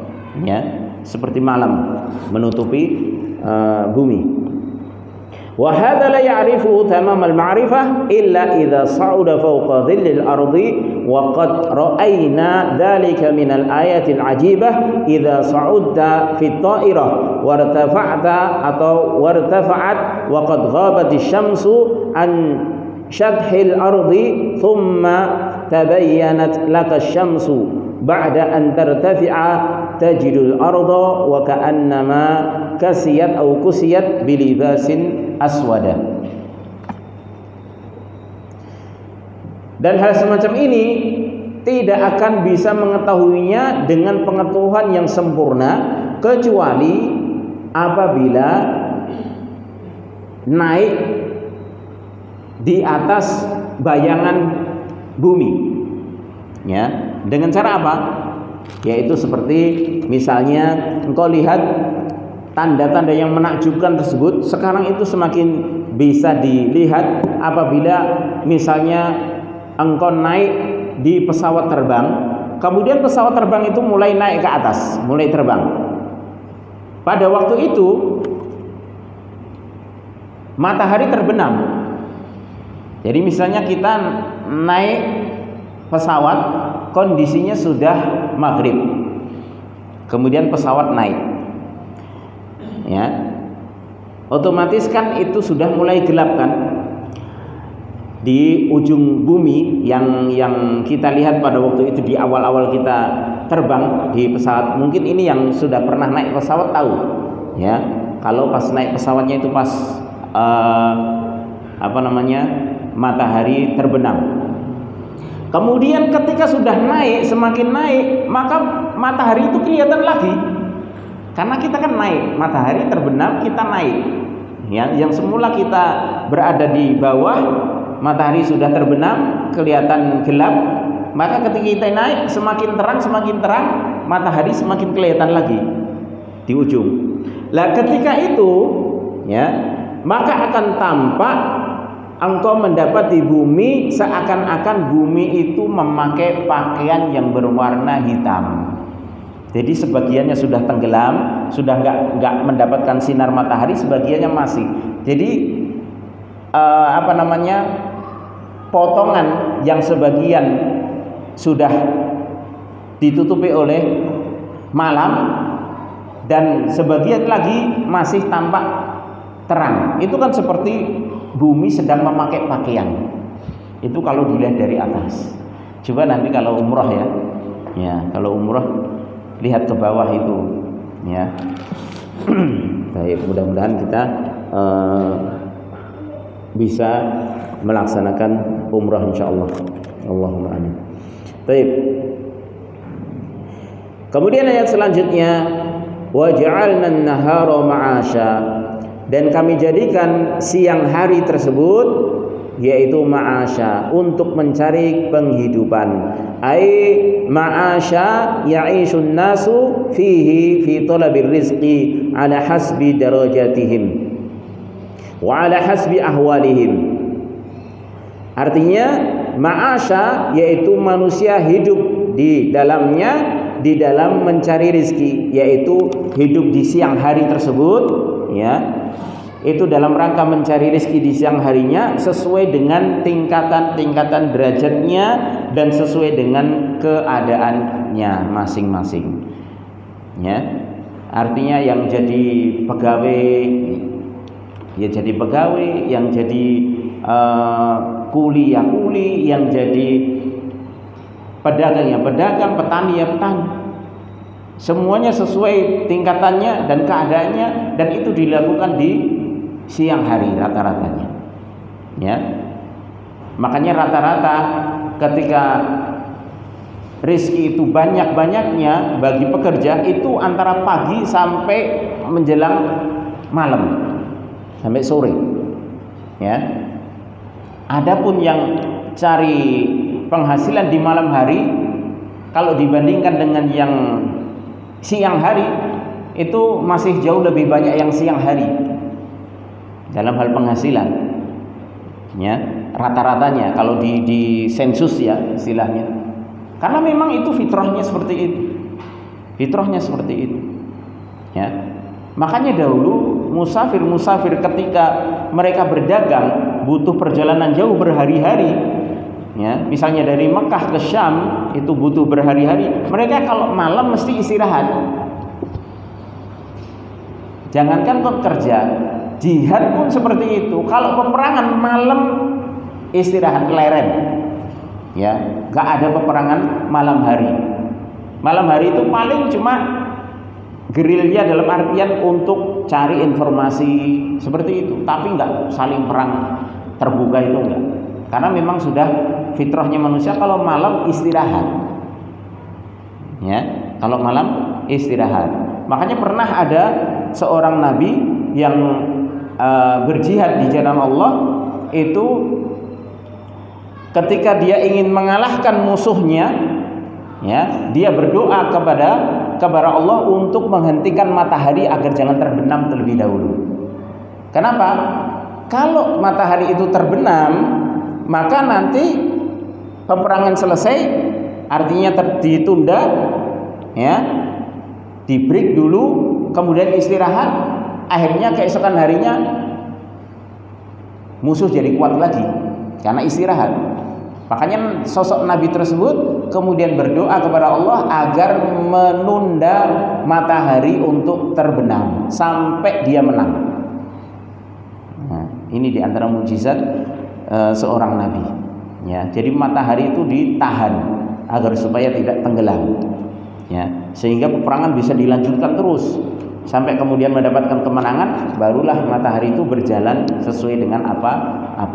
ya, seperti malam menutupi bumi. Wa hadza la ya'rifu tamam al-ma'rifah illa idza sa'uda fawqa dhillil ardi wa qad ra'ayna dhalika min al-ayati al-'ajibah idza sa'udta fi at-ta'irah wa irtafa'ta atau wartafa'at wa qad ghabat asy-syamsu an syadhil ardi thumma tabayyanat laka asy-syamsu ba'da an tartafi'a tajidul arda wa ka'annama kasiyat atau kusiyat bilibasin aswada. Dan hal semacam ini tidak akan bisa mengetahuinya dengan pengetahuan yang sempurna kecuali apabila naik di atas bayangan bumi, ya. Dengan cara apa? Yaitu seperti misalnya engkau lihat tanda-tanda yang menakjubkan tersebut sekarang itu semakin bisa dilihat apabila misalnya engkau naik di pesawat terbang, kemudian pesawat terbang itu mulai naik ke atas, mulai terbang. Pada waktu itu matahari terbenam. Jadi misalnya kita naik pesawat, kondisinya sudah maghrib, kemudian pesawat naik, ya, otomatis kan itu sudah mulai gelap kan di ujung bumi yang kita lihat pada waktu itu di awal-awal kita terbang di pesawat. Mungkin ini yang sudah pernah naik pesawat tahu, ya, kalau pas naik pesawatnya itu pas matahari terbenam. Kemudian ketika sudah naik, semakin naik, maka matahari itu kelihatan lagi. Karena kita kan naik, matahari terbenam, kita naik. Ya, yang semula kita berada di bawah, matahari sudah terbenam, kelihatan gelap. Maka ketika kita naik, semakin terang, matahari semakin kelihatan lagi di ujung. Lah ketika itu, ya, maka akan tampak engkau mendapat di bumi seakan-akan bumi itu memakai pakaian yang berwarna hitam. Jadi sebagiannya sudah tenggelam, sudah nggak mendapatkan sinar matahari, sebagiannya masih. Jadi potongan yang sebagian sudah ditutupi oleh malam dan sebagian lagi masih tampak terang. Itu kan seperti bumi sedang memakai pakaian. Itu kalau dilihat dari atas. Coba nanti kalau umroh ya, kalau umroh lihat ke bawah itu, ya. Baik, mudah-mudahan kita bisa melaksanakan umroh insyaallah. Allahumma amin. Baik. Kemudian ayat selanjutnya, wa ja'alna an-nahara ma'asha, dan kami jadikan siang hari tersebut yaitu ma'asha, untuk mencari penghidupan. Ai ma'asha ya'ishun nasu fihi fi talabir rizqi ala hasbi darajatihim wa ala hasbi ahwalihim. Artinya ma'asha yaitu manusia hidup di dalamnya, di dalam mencari rizki, yaitu hidup di siang hari tersebut, ya. Itu dalam rangka mencari rezeki di siang harinya sesuai dengan tingkatan-tingkatan derajatnya dan sesuai dengan keadaannya masing-masing. Ya. Artinya yang jadi pegawai ya jadi pegawai, yang jadi kuli ya kuli, yang jadi pedagang ya pedagang, petani ya petani. Semuanya sesuai tingkatannya dan keadaannya, dan itu dilakukan di siang hari rata-ratanya, ya. Makanya rata-rata ketika rezeki itu banyak-banyaknya bagi pekerja itu antara pagi sampai menjelang malam, sampai sore, ya. Adapun yang cari penghasilan di malam hari, kalau dibandingkan dengan yang siang hari, itu masih jauh lebih banyak yang siang hari dalam hal penghasilan, ya, rata-ratanya kalau di sensus ya istilahnya, Karena memang itu fitrahnya seperti itu. Fitrahnya seperti itu. Ya. Makanya dahulu musafir ketika mereka berdagang butuh perjalanan jauh berhari-hari, ya, misalnya dari Mekah ke Syam itu butuh berhari-hari. Mereka kalau malam mesti istirahat. Jangankan bekerja, jihad pun seperti itu. Kalau peperangan malam istirahat leren, ya, nggak ada peperangan malam hari. Malam hari itu paling cuma gerilya dalam artian untuk cari informasi seperti itu, tapi nggak saling perang terbuka, itu enggak. Karena memang sudah fitrahnya manusia kalau malam istirahat, ya, kalau malam istirahat. Makanya pernah ada seorang nabi yang berjihad di jalan Allah itu ketika dia ingin mengalahkan musuhnya, ya, dia berdoa kepada Allah untuk menghentikan matahari agar jangan terbenam terlebih dahulu. Kenapa? Kalau matahari itu terbenam, maka nanti peperangan selesai, artinya ditunda, ya, di break dulu, kemudian istirahat, akhirnya keesokan harinya musuh jadi kuat lagi karena istirahat. Makanya sosok Nabi tersebut kemudian berdoa kepada Allah agar menunda matahari untuk terbenam sampai dia menang. Nah, ini diantara mukjizat seorang Nabi. Ya, jadi matahari itu ditahan agar supaya tidak tenggelam. Ya, sehingga peperangan bisa dilanjutkan terus sampai kemudian mendapatkan kemenangan, barulah matahari itu berjalan sesuai dengan apa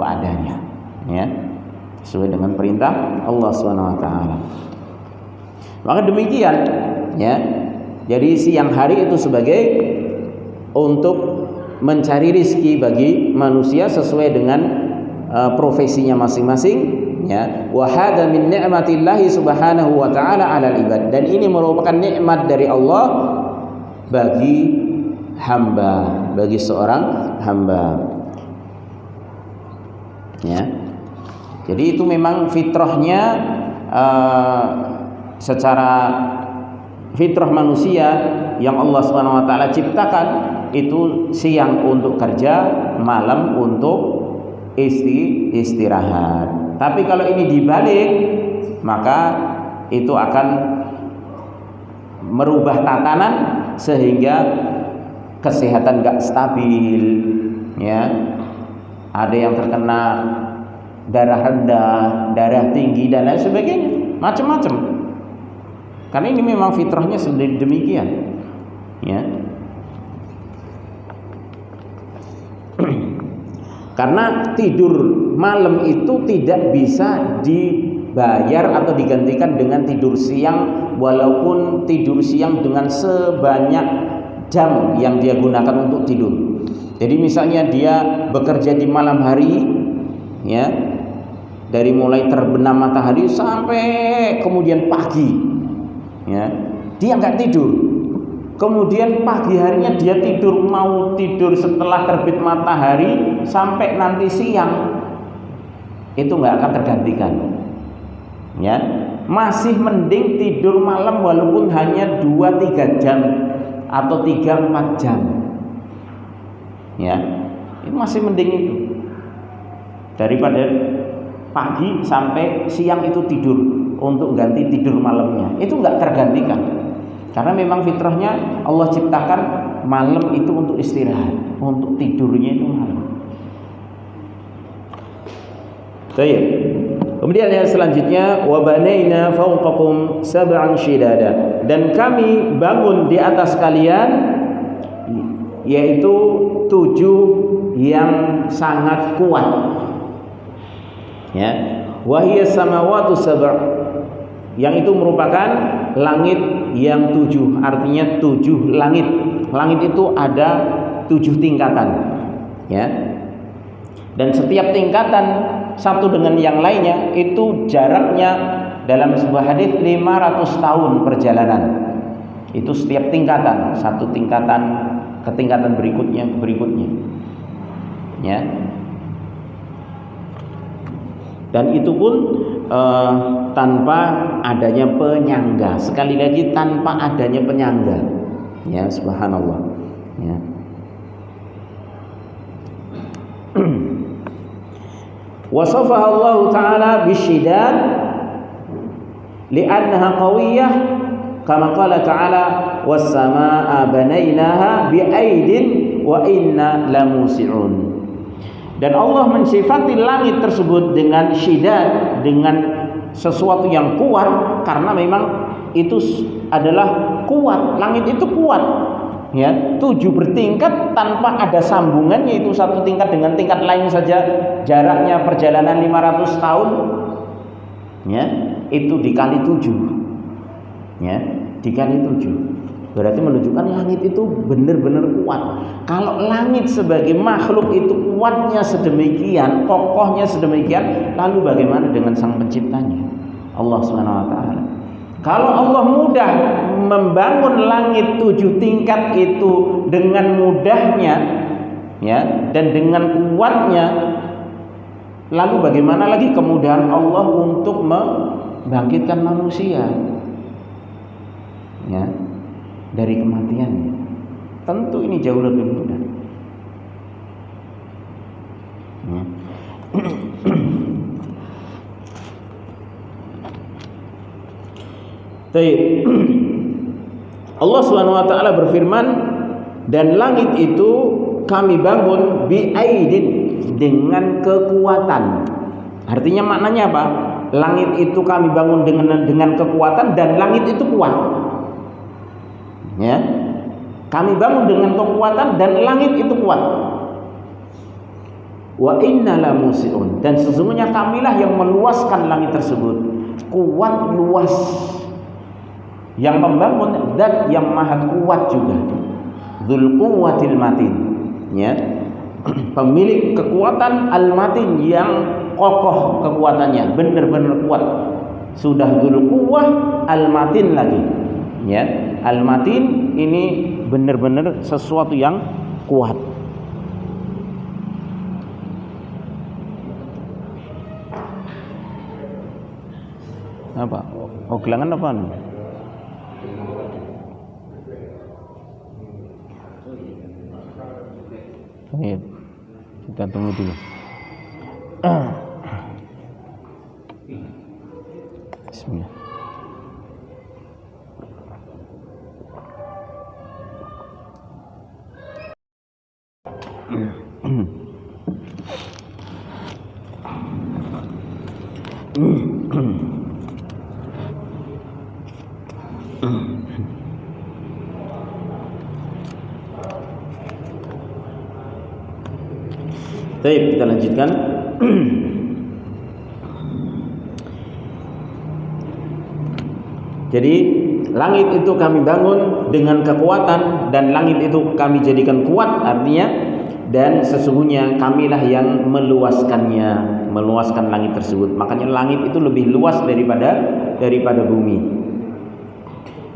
adanya. Ya. Sesuai dengan perintah Allah Subhanahu wa taala. Maka demikian, ya. Jadi siang hari itu sebagai untuk mencari rizki bagi manusia sesuai dengan profesinya masing-masing, ya. Wa hadza min ni'matillahi subhanahu wa ta'ala 'alal ibad. Dan ini merupakan nikmat dari Allah bagi hamba, bagi seorang hamba. Ya. Jadi itu memang fitrahnya secara fitrah manusia yang Allah Subhanahu wa taala ciptakan itu siang untuk kerja, malam untuk istirahat. Tapi kalau ini dibalik, maka itu akan merubah tatanan sehingga kesehatan gak stabil, ya. Ada yang terkena darah rendah, darah tinggi dan lain sebagainya, macam-macam. Karena ini memang fitrahnya demikian, ya. Karena tidur malam itu tidak bisa dibayar atau digantikan dengan tidur siang, walaupun tidur siang dengan sebanyak jam yang dia gunakan untuk tidur. Jadi misalnya dia bekerja di malam hari, ya, dari mulai terbenam matahari sampai kemudian pagi, ya, dia nggak tidur. Kemudian pagi harinya dia tidur, mau tidur setelah terbit matahari sampai nanti siang, itu nggak akan tergantikan, ya. Masih mending tidur malam walaupun hanya 2-3 jam atau 3-4 jam, ya. Itu masih mending itu daripada pagi sampai siang itu tidur untuk ganti tidur malamnya. Itu nggak tergantikan. Karena memang fitrahnya Allah ciptakan malam itu untuk istirahat, untuk tidurnya itu malam. Baik. Kemudian yang selanjutnya, wa banaina fawqakum sab'an shidada, dan kami bangun di atas kalian yaitu 7 yang sangat kuat. Ya, wahiyya samawatu sab', yang itu merupakan langit yang 7, artinya 7 langit. Langit itu ada 7 tingkatan, ya. Dan setiap tingkatan satu dengan yang lainnya itu jaraknya dalam sebuah hadis 500 tahun perjalanan. Itu setiap tingkatan, satu tingkatan ke tingkatan berikutnya, ya. Dan itu pun tanpa adanya penyangga. Sekali lagi, tanpa adanya penyangga. Ya, subhanallah. Ya. Wasafaha Allah Ta'ala bisyidad li'annaha qawiyyah kama qala ta'ala was-samaa'a banaynaha bi'aidin wa inna lamusi'un. Dan Allah mensifati langit tersebut dengan syidad, dengan sesuatu yang kuat, karena memang itu adalah kuat. Langit itu kuat, ya, 7 bertingkat tanpa ada sambungannya, itu satu tingkat dengan tingkat lain saja jaraknya perjalanan 500 tahun, ya, itu dikali 7, ya, dikali 7. Berarti menunjukkan langit itu benar-benar kuat. Kalau langit sebagai makhluk itu kuatnya sedemikian, kokohnya sedemikian, lalu bagaimana dengan Sang Penciptanya, Allah Subhanahu wa taala? Kalau Allah mudah membangun langit 7 tingkat itu dengan mudahnya, ya, dan dengan kuatnya, lalu bagaimana lagi kemudahan Allah untuk membangkitkan manusia, ya, dari kematiannya? Tentu ini jauh lebih mudah. Ya. Allah Subhanahu wa taala berfirman, dan langit itu kami bangun bi'aidin, dengan kekuatan. Artinya maknanya apa? Langit itu kami bangun dengan kekuatan, dan langit itu kuat. Ya. Kami bangun dengan kekuatan dan langit itu kuat. Wa inna lamusi'un, dan sesungguhnya kamilah yang meluaskan langit tersebut. Kuat, luas. Yang membangun zat yang maha kuat juga, dzul quwwatil matin, ya, pemilik kekuatan al-matin, yang kokoh kekuatannya, benar-benar kuat. Sudah dzul quwwah, al-matin lagi, ya. Al-matin ini benar-benar sesuatu yang kuat. Apa? Oh, gelangan apa nih? Baik, kita tunggu dulu. Bismillah. Baik, kita lanjutkan. Jadi langit itu kami bangun dengan kekuatan, dan langit itu kami jadikan kuat, artinya, dan sesungguhnya kamilah yang meluaskannya, meluaskan langit tersebut. Makanya langit itu lebih luas daripada bumi.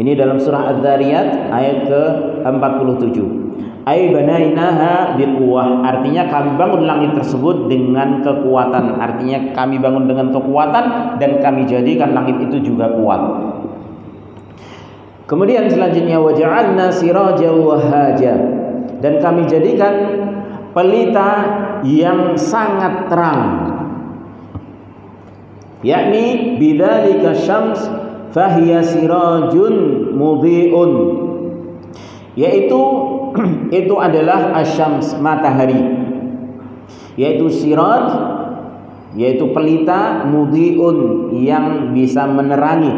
Ini dalam surah Az-Zariyat ayat ke-47. Ay banainaha biquwwah, artinya kami bangun langit tersebut dengan kekuatan. Artinya kami bangun dengan kekuatan, dan kami jadikan langit itu juga kuat. Kemudian selanjutnya, waja'alna sirajan wahaja, dan kami jadikan pelita yang sangat terang, yakni bidzalika syams fahiya sirajun mudhi'un, yaitu itu adalah asyams, matahari, yaitu siraj, yaitu pelita, mudhi'un, yang bisa menerangi,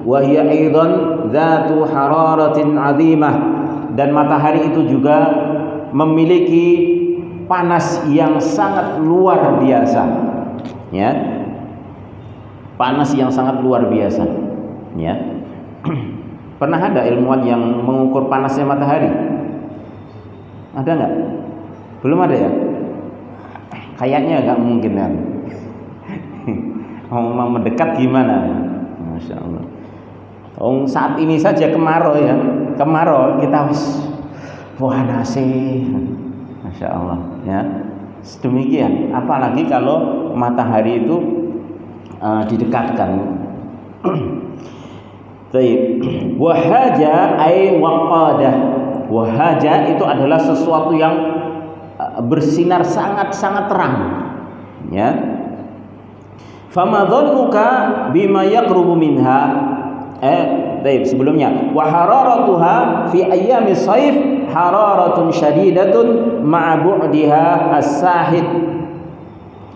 wa hiya aidan dzatu hararatin 'azimah, dan matahari itu juga memiliki panas yang sangat luar biasa, ya, panas yang sangat luar biasa, ya. Pernah ada ilmuwan yang mengukur panasnya matahari? Ada nggak? Belum ada ya? Kayaknya nggak mungkin kan? Mau mendekat gimana? Masya Allah. Saat ini saja kemarau ya, kemarau kita panas sih, Masya Allah, ya. Sedemikian, apalagi kalau matahari itu didekatkan. Baik. Wahaja ay waqadah. Wahaja itu adalah sesuatu yang bersinar sangat-sangat terang. Ya. Fama dhannuka bima yaqrubu minha. Baik, sebelumnya wa hararatuha fi ayyami shaif hararatun syadidatun ma'a bu'diha as-sahid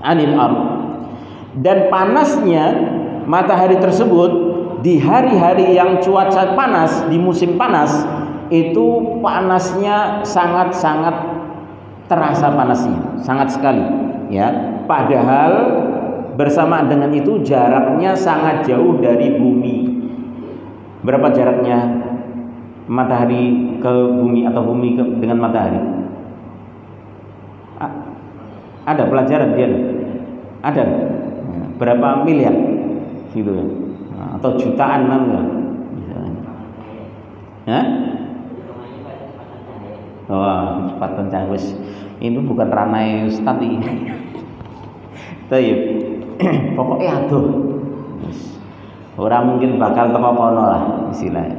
'anil ardh. Dan panasnya matahari tersebut di hari-hari yang cuaca panas, di musim panas, itu panasnya sangat-sangat terasa panasnya, sangat sekali, ya. Padahal bersamaan dengan itu jaraknya sangat jauh dari bumi. Berapa jaraknya matahari ke bumi atau bumi dengan matahari? Ada pelajaran dia? Ada. Berapa miliar? Gitu ya. Atau jutaan enggak? Hah? Wah, kecepatan cahaya. Ini bukan ranai ustaz ini. Tayyib. Pokoknya aduh. Orang mungkin bakal teko kono lah istilahnya.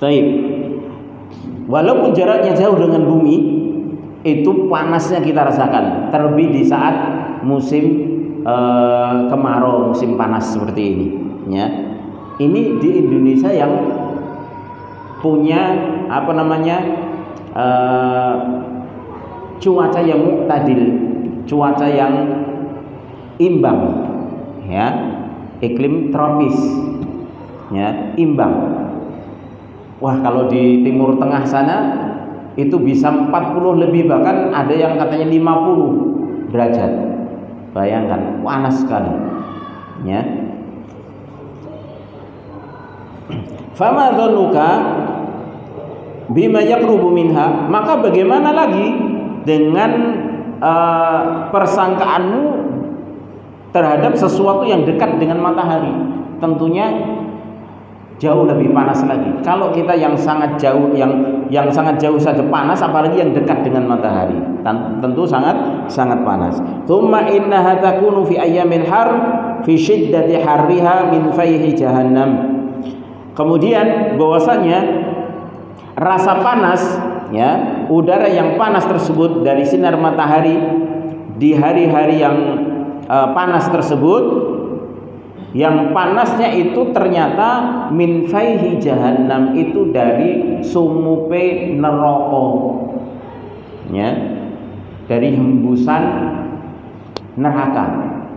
Tayyib. Walaupun jaraknya jauh dengan bumi, itu panasnya kita rasakan. Terlebih di saat musim kemarau, musim panas seperti ini, ya. Ini di Indonesia yang punya cuaca yang muktadil, cuaca yang imbang, ya, iklim tropis, ya, imbang. Wah, kalau di Timur Tengah sana itu bisa 40 lebih, bahkan ada yang katanya 50 derajat. Bayangkan, panas sekali, ya. Fama dhannuka bima yaqrubu minha, maka bagaimana lagi dengan persangkaanmu terhadap sesuatu yang dekat dengan matahari? Tentunya jauh lebih panas lagi. Kalau kita yang sangat jauh, yang sangat jauh saja panas, apalagi yang dekat dengan matahari, tentu sangat panas. Tsumma innaha takunu fi ayyamil har fi shiddati harriha min fayhi jahannam. Kemudian bahwasanya rasa panas, ya, udara yang panas tersebut dari sinar matahari di hari-hari yang panas tersebut, yang panasnya itu ternyata min faihi jahannam, itu dari sumupe neraka, ya, dari hembusan neraka.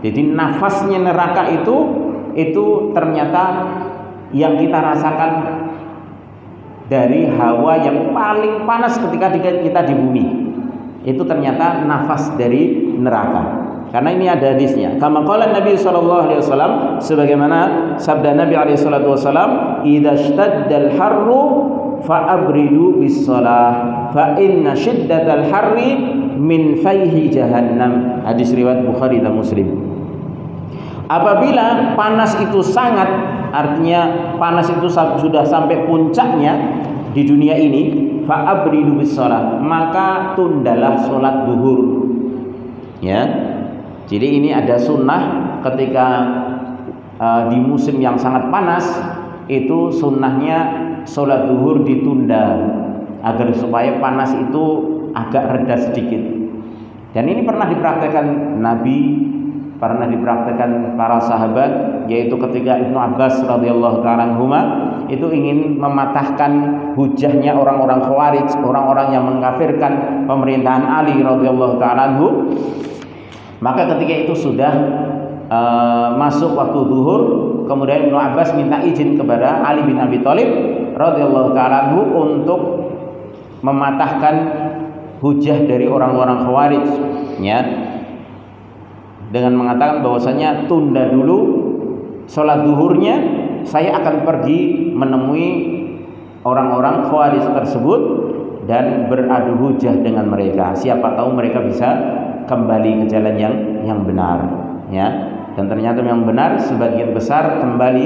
Jadi nafasnya neraka itu ternyata yang kita rasakan dari hawa yang paling panas ketika kita di bumi. Itu ternyata nafas dari neraka. Karena ini ada hadisnya. Kama qala Nabi sallallahu alaihi wasallam, sebagaimana sabda Nabi alaihi salatu wasallam, "Idza shtaddal harru fa'abridu bis shalah, fa inna shiddatal harri min fayhi jahannam." Hadis riwayat Bukhari dan Muslim. Apabila panas itu sangat, artinya panas itu sudah sampai puncaknya di dunia ini, fa'abridu bis shalah, maka tundalah salat zuhur. Ya. Jadi ini ada sunnah ketika di musim yang sangat panas, itu sunnahnya salat zuhur ditunda agar supaya panas itu agak reda sedikit. Dan ini pernah dipraktekkan Nabi, pernah dipraktekkan para sahabat, yaitu ketika Ibnu Abbas radhiyallahu ta'ala anhuma itu ingin mematahkan hujahnya orang-orang Khawarij, orang-orang yang mengkafirkan pemerintahan Ali radhiyallahu ta'ala anhu. Maka ketika itu sudah masuk waktu zuhur, kemudian Ibnu Abbas minta izin kepada Ali bin Abi Thalib radhiyallahu ta'ala anhu untuk mematahkan hujah dari orang-orang Khawarij, ya, dengan mengatakan bahwasanya tunda dulu sholat zuhurnya, saya akan pergi menemui orang-orang Khawarij tersebut dan beradu hujah dengan mereka. Siapa tahu mereka bisa kembali ke jalan yang benar, ya. Dan ternyata yang benar sebagian besar kembali,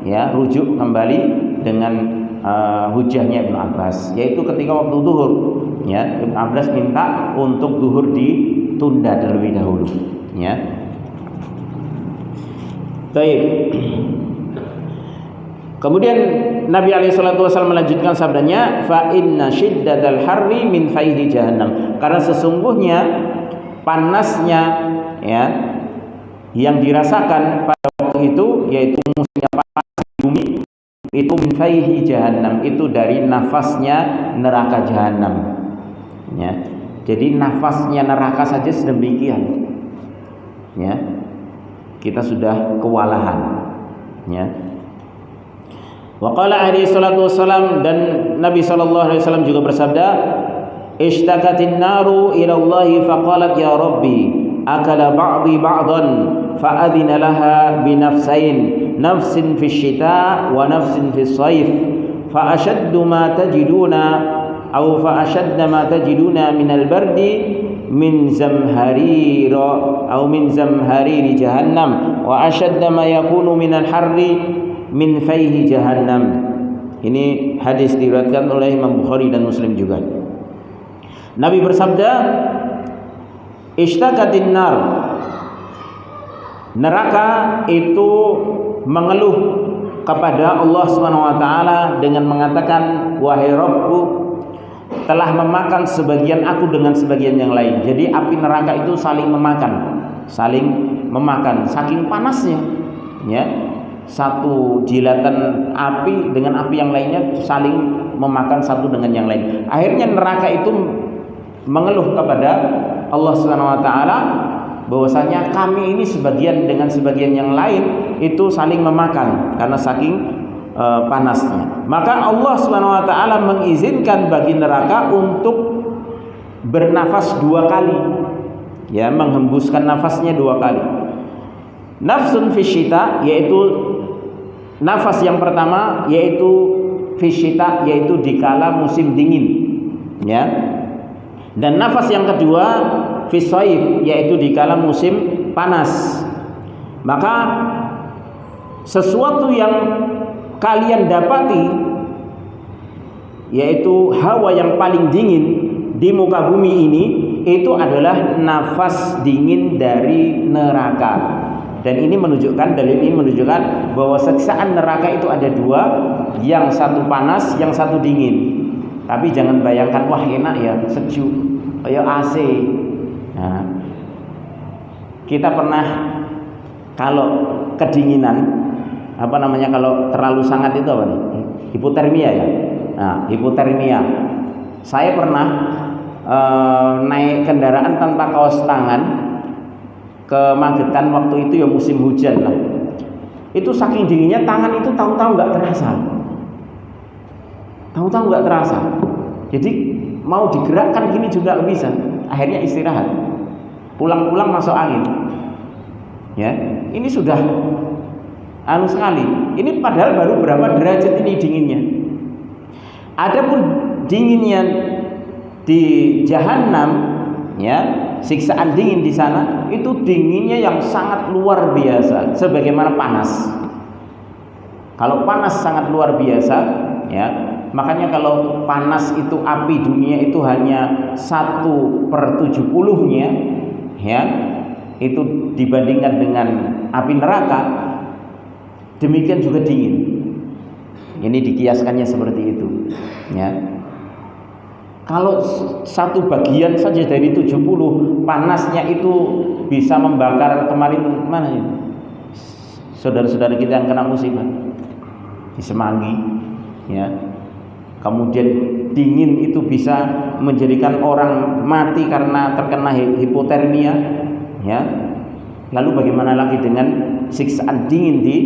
ya, rujuk kembali dengan hujahnya Ibnu Abbas, yaitu ketika waktu zuhur, ya, Ibnu Abbas minta untuk zuhur ditunda terlebih dahulu, ya. Baik. Kemudian Nabi SAW melanjutkan sabdanya, fa inna syiddatal harri min fayhi jahannam. Karena sesungguhnya panasnya, ya, yang dirasakan pada waktu itu, yaitu musimnya panas di bumi, itu min fayhi jahannam, itu dari nafasnya neraka jahannam, ya. Jadi nafasnya neraka saja sedemikian, ya. Kita sudah kewalahan, ya. Wa qala alaihi salatu wassalam, dan Nabi sallallahu alaihi wasallam juga bersabda, ishtakatin naru ila Allah faqalat ya rabbi akala ba'dhi ba'dan fa'adhina laha binafsain nafsin fi syita wa nafsin fi sayf fa ashaddu ma tajiduna aw fa ashadda ma tajiduna min al-bardi min zamharira aw min zamhariri jahannam wa ashadda ma yakunu min al-harri min fayhi jahannam. Ini hadis diriwayatkan oleh Imam Bukhari dan Muslim juga. Nabi bersabda, ishtakatin nar, neraka itu mengeluh kepada Allah Subhanahu wa taala dengan mengatakan, wahai Rabbku, telah memakan sebagian aku dengan sebagian yang lain. Jadi api neraka itu saling memakan, saking panasnya, ya. Satu jilatan api dengan api yang lainnya saling memakan satu dengan yang lain. Akhirnya neraka itu mengeluh kepada Allah Subhanahu wa taala bahwasanya kami ini sebagian dengan sebagian yang lain itu saling memakan karena saking panasnya. Maka Allah Subhanahu wa taala mengizinkan bagi neraka untuk bernafas 2 kali. Ya, menghembuskan nafasnya 2 kali. Nafsun fi syita, yaitu nafas yang pertama yaitu fisyita, yaitu dikala musim dingin, ya. Dan nafas yang kedua fisaif, yaitu dikala musim panas. Maka sesuatu yang kalian dapati, yaitu hawa yang paling dingin di muka bumi ini, itu adalah nafas dingin dari neraka. Dan ini menunjukkan, dalil ini menunjukkan bahwa siksaan neraka itu ada 2, yang satu panas, yang satu dingin. Tapi jangan bayangkan, wah enak ya, sejuk, kayak AC. Nah, kita pernah kalau kedinginan, kalau terlalu sangat itu apa nih? Hipotermia ya. Nah, hipotermia. Saya pernah naik kendaraan tanpa kaos tangan ke Magetan, waktu itu ya musim hujan lah. Itu saking dinginnya tangan itu tahu-tahu nggak terasa. Jadi mau digerakkan gini juga nggak bisa. Akhirnya istirahat. Pulang-pulang masuk angin. Ya, ini sudah sekali. Ini padahal baru berapa derajat ini dinginnya. Adapun dinginnya di Jahannam, ya, siksaan dingin di sana itu dinginnya yang sangat luar biasa, sebagaimana panas. Kalau panas sangat luar biasa, ya, makanya kalau panas itu api dunia itu hanya 1/70-nya, ya, itu dibandingkan dengan api neraka, demikian juga dingin. Ini dikiaskannya seperti itu, ya. Kalau satu bagian saja dari 70, panasnya itu bisa membakar. Kemarin mana ya? Saudara-saudara kita yang kena musibah di Semanggi, ya. Kemudian dingin itu bisa menjadikan orang mati karena terkena hipotermia, ya. Lalu bagaimana lagi dengan siksaan dingin di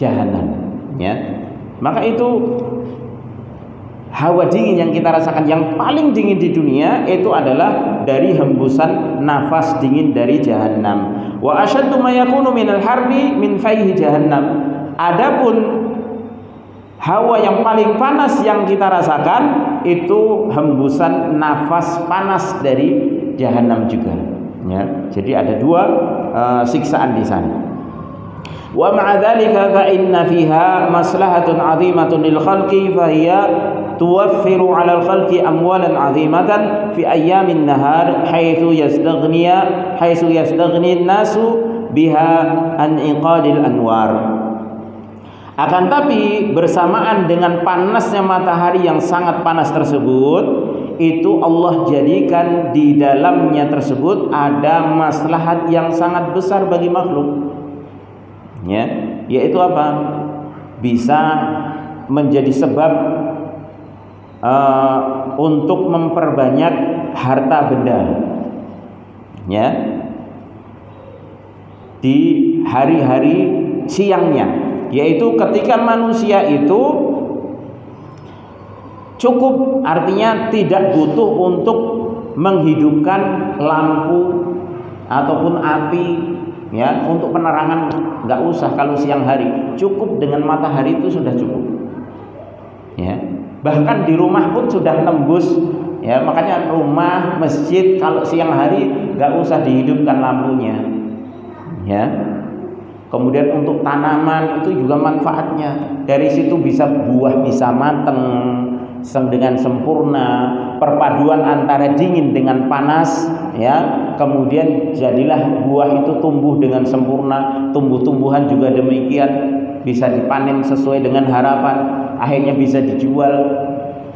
Jahannam, ya. Maka itu hawa dingin yang kita rasakan, yang paling dingin di dunia itu adalah dari hembusan nafas dingin dari Jahannam. Wa asyaddu ma yakunu minal harri min fayhi Jahannam. Adapun hawa yang paling panas yang kita rasakan itu hembusan nafas panas dari Jahannam juga, ya. Jadi ada 2 siksaan di sana. Wa ma'a dzalika fa inna fiha maslahatun 'azimatun lil khalqi fa hiya tuwaffiru 'alal khalqi amwalan 'azimatan fi ayyamin nahar haitsu yastaghni an-nasu biha an iqadil anwar. Akan tapi bersamaan dengan panasnya matahari yang sangat panas tersebut, itu Allah jadikan di dalamnya tersebut ada maslahat yang sangat besar bagi makhluk. Ya, yaitu apa? Bisa menjadi sebab untuk memperbanyak harta benda. Ya. Di hari-hari siangnya, yaitu ketika manusia itu cukup, artinya tidak butuh untuk menghidupkan lampu ataupun api, ya, untuk penerangan nggak usah. Kalau siang hari cukup dengan matahari itu sudah cukup, ya. Bahkan di rumah pun sudah tembus, ya. Makanya rumah, masjid kalau siang hari nggak usah dihidupkan lampunya, ya. Kemudian untuk tanaman itu juga manfaatnya. Dari situ bisa buah bisa mateng dengan sempurna. Perpaduan antara dingin dengan panas, ya. Kemudian jadilah buah itu tumbuh dengan sempurna. Tumbuh-tumbuhan juga demikian, bisa dipanen sesuai dengan harapan. Akhirnya bisa dijual,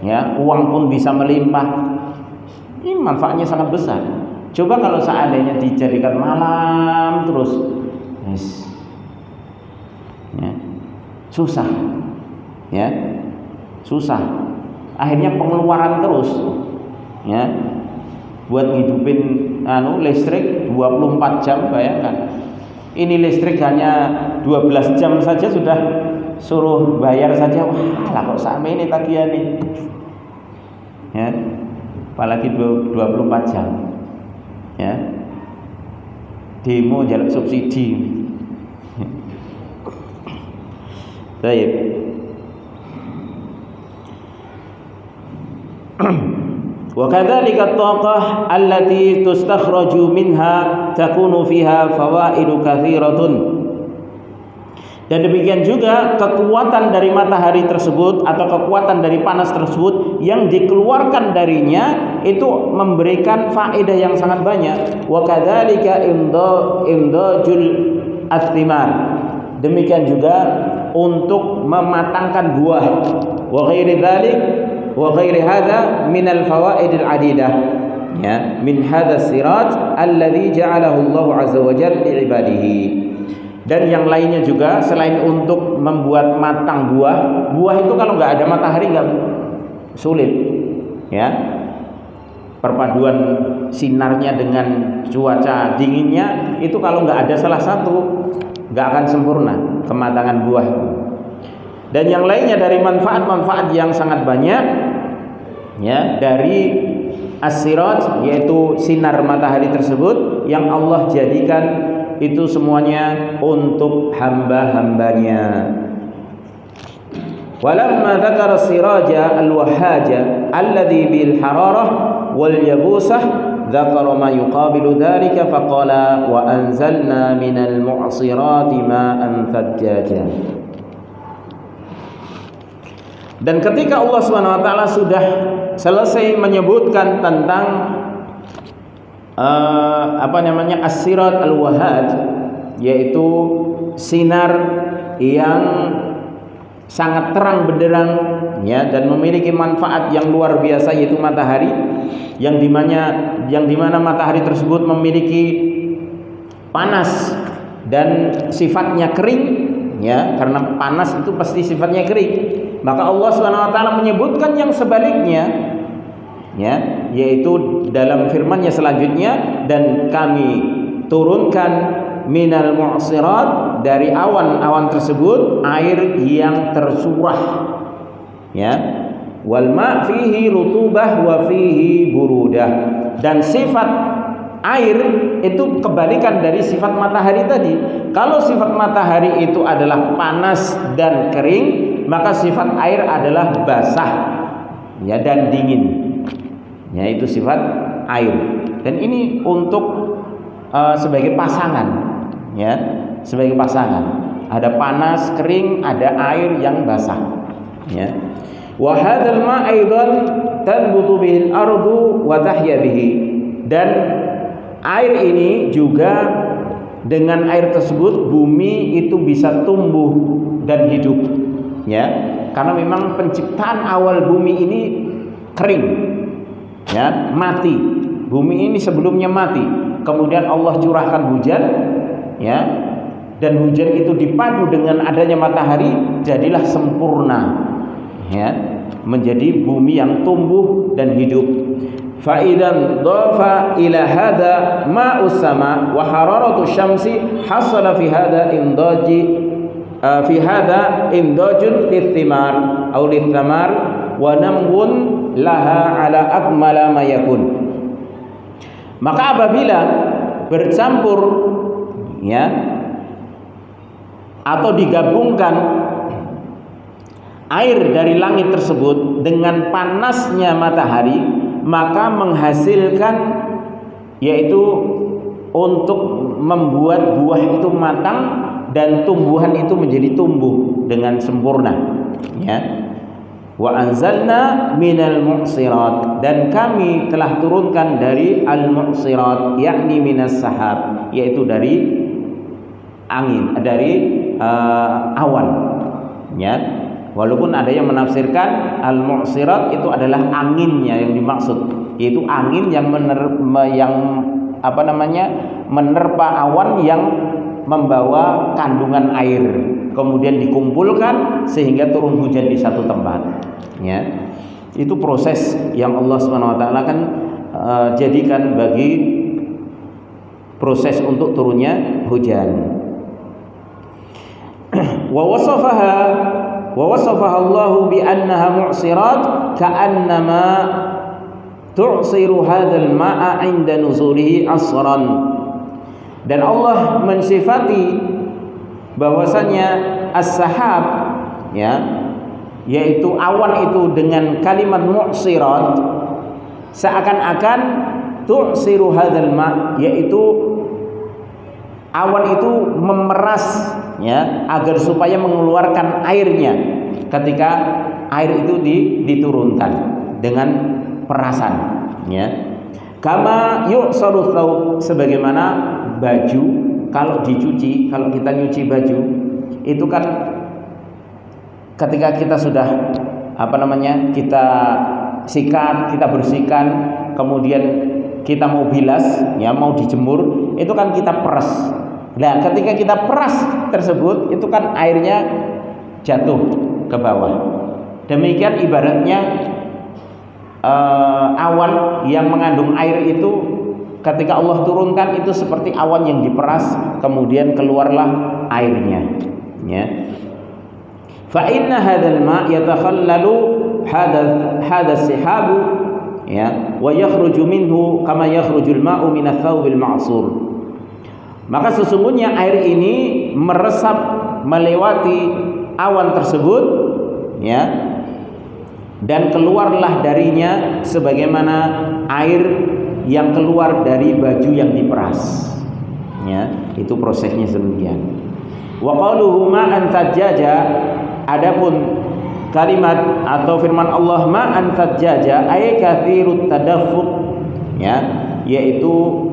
ya. Uang pun bisa melimpah. Ini manfaatnya sangat besar. Coba kalau seandainya dijadikan malam terus, yes. Ya, susah, ya, susah. Akhirnya pengeluaran terus, ya, buat ngidupin listrik 24 jam, bayangkan. Ini listrik hanya 12 jam saja sudah suruh bayar saja. Wah, lah kok sampai ini tagihan nih, ya, apalagi 24 jam, ya. Demo jalur subsidi. Baik. Wa kadzalika at-taqah allati tustakhraju minha takunu fiha fawaidu katsiratun. Dan demikian juga kekuatan dari matahari tersebut atau kekuatan dari panas tersebut yang dikeluarkan darinya itu memberikan faedah yang sangat banyak. Wa kadzalika imdajul athimar. Demikian juga untuk mematangkan buah. Wa ghairi dzalik wa ghairi hadza min al-fawaid al-adidah, ya, min hadha as-siraj alladhi ja'alahu Allah 'azza wa jalla li 'ibadihi. Dan yang lainnya juga selain untuk membuat matang buah. Buah itu kalau nggak ada matahari nggak sulit, ya. Perpaduan sinarnya dengan cuaca dinginnya itu kalau nggak ada salah satu nggak akan sempurna kematangan buah. Dan yang lainnya dari manfaat-manfaat yang sangat banyak, ya, dari as-siraj, yaitu sinar matahari tersebut yang Allah jadikan itu semuanya untuk hamba-hambanya. Walamma dzakara as-siraja al-wahhaja alladhi bil hararah wal yabusah dzakara ma yuqabilu dzalika faqala wa anzalna minal mu'sirati ma'an thajjaja. Dan ketika Allah SWT sudah selesai menyebutkan tentang as-sirat al-wahaj, yaitu sinar yang sangat terang benderang, ya, dan memiliki manfaat yang luar biasa, yaitu matahari, yang dimana matahari tersebut memiliki panas dan sifatnya kering, ya, karena panas itu pasti sifatnya kering. Maka Allah SWT menyebutkan yang sebaliknya, ya, yaitu dalam firman-Nya selanjutnya, dan kami turunkan minal mu'sirat, dari awan-awan tersebut air yang tersurah, ya, wal ma' fihi rutubah wa fihi burudah. Dan sifat air itu kebalikan dari sifat matahari tadi. Kalau sifat matahari itu adalah panas dan kering, maka sifat air adalah basah, ya, dan dingin, ya, itu sifat air. Dan ini untuk sebagai pasangan, ya, sebagai pasangan. Ada panas, kering, ada air yang basah, ya. Wa hadzal ma' aidan tanbutu bihil ardu wa tahya bihi. Dan air ini juga dengan air tersebut bumi itu bisa tumbuh dan hidup, ya. Karena memang penciptaan awal bumi ini kering, ya, mati. Bumi ini sebelumnya mati. Kemudian Allah curahkan hujan, ya. Dan hujan itu dipadu dengan adanya matahari, jadilah sempurna, ya, menjadi bumi yang tumbuh dan hidup. Fa idan dhafa ila hadha ma'us sama wa hararatu syamsi hasala fi hadha indajun lithimar aw lithamar wa namwun laha ala akmala ma yakun. Maka apabila bercampur, ya, atau digabungkan air dari langit tersebut dengan panasnya matahari, maka menghasilkan, yaitu untuk membuat buah itu matang dan tumbuhan itu menjadi tumbuh dengan sempurna, ya. Wa anzalna minal mu'sirat, dan kami telah turunkan dari al-mu'sirat, yakni minas sahab, yaitu dari angin, dari awan, ya. Walaupun ada yang menafsirkan al-mu'sirat itu adalah anginnya yang dimaksud, yaitu angin yang menerpa awan yang membawa kandungan air, kemudian dikumpulkan sehingga turun hujan di satu tempat, ya. Itu proses yang Allah SWT akan jadikan bagi proses untuk turunnya hujan. Wa wasafaha Allah bi annaha mu'sirat ka'annama tu'siru hadzal ma'a 'inda nuzulihi asran. Dan Allah mensifati bahwasanya as-sahab, ya, yaitu awan itu dengan kalimat mu'sirat, seakan-akan tu'siru hadzal ma', yaitu awan itu memeras, ya, agar supaya mengeluarkan airnya ketika air itu diturunkan dengan perasan, ya. Kama yu'saru thawb, sebagaimana baju kalau dicuci, kalau kita nyuci baju itu kan ketika kita sudah kita sikat, kita bersihkan, kemudian kita mau bilas, ya, mau dijemur, itu kan kita peras. Nah, ketika kita peras tersebut, itu kan airnya jatuh ke bawah. Demikian ibaratnya awan yang mengandung air itu ketika Allah turunkan itu seperti awan yang diperas, kemudian keluarlah airnya, ya. Fa inna hadzal ma' yatakhallalu hadha sihabu, ya, wa yakhruju minhu kama yakhrujul ma'u minats thawbil ma'sur. Maka sesungguhnya air ini meresap melewati awan tersebut, ya, dan keluarlah darinya sebagaimana air yang keluar dari baju yang diperas, ya. Itu prosesnya demikian. Wa qaluhu ma'an thajjaja, adapun kalimat atau firman Allah ma'an thajjaja ay katsirut tadaffuq, ya, yaitu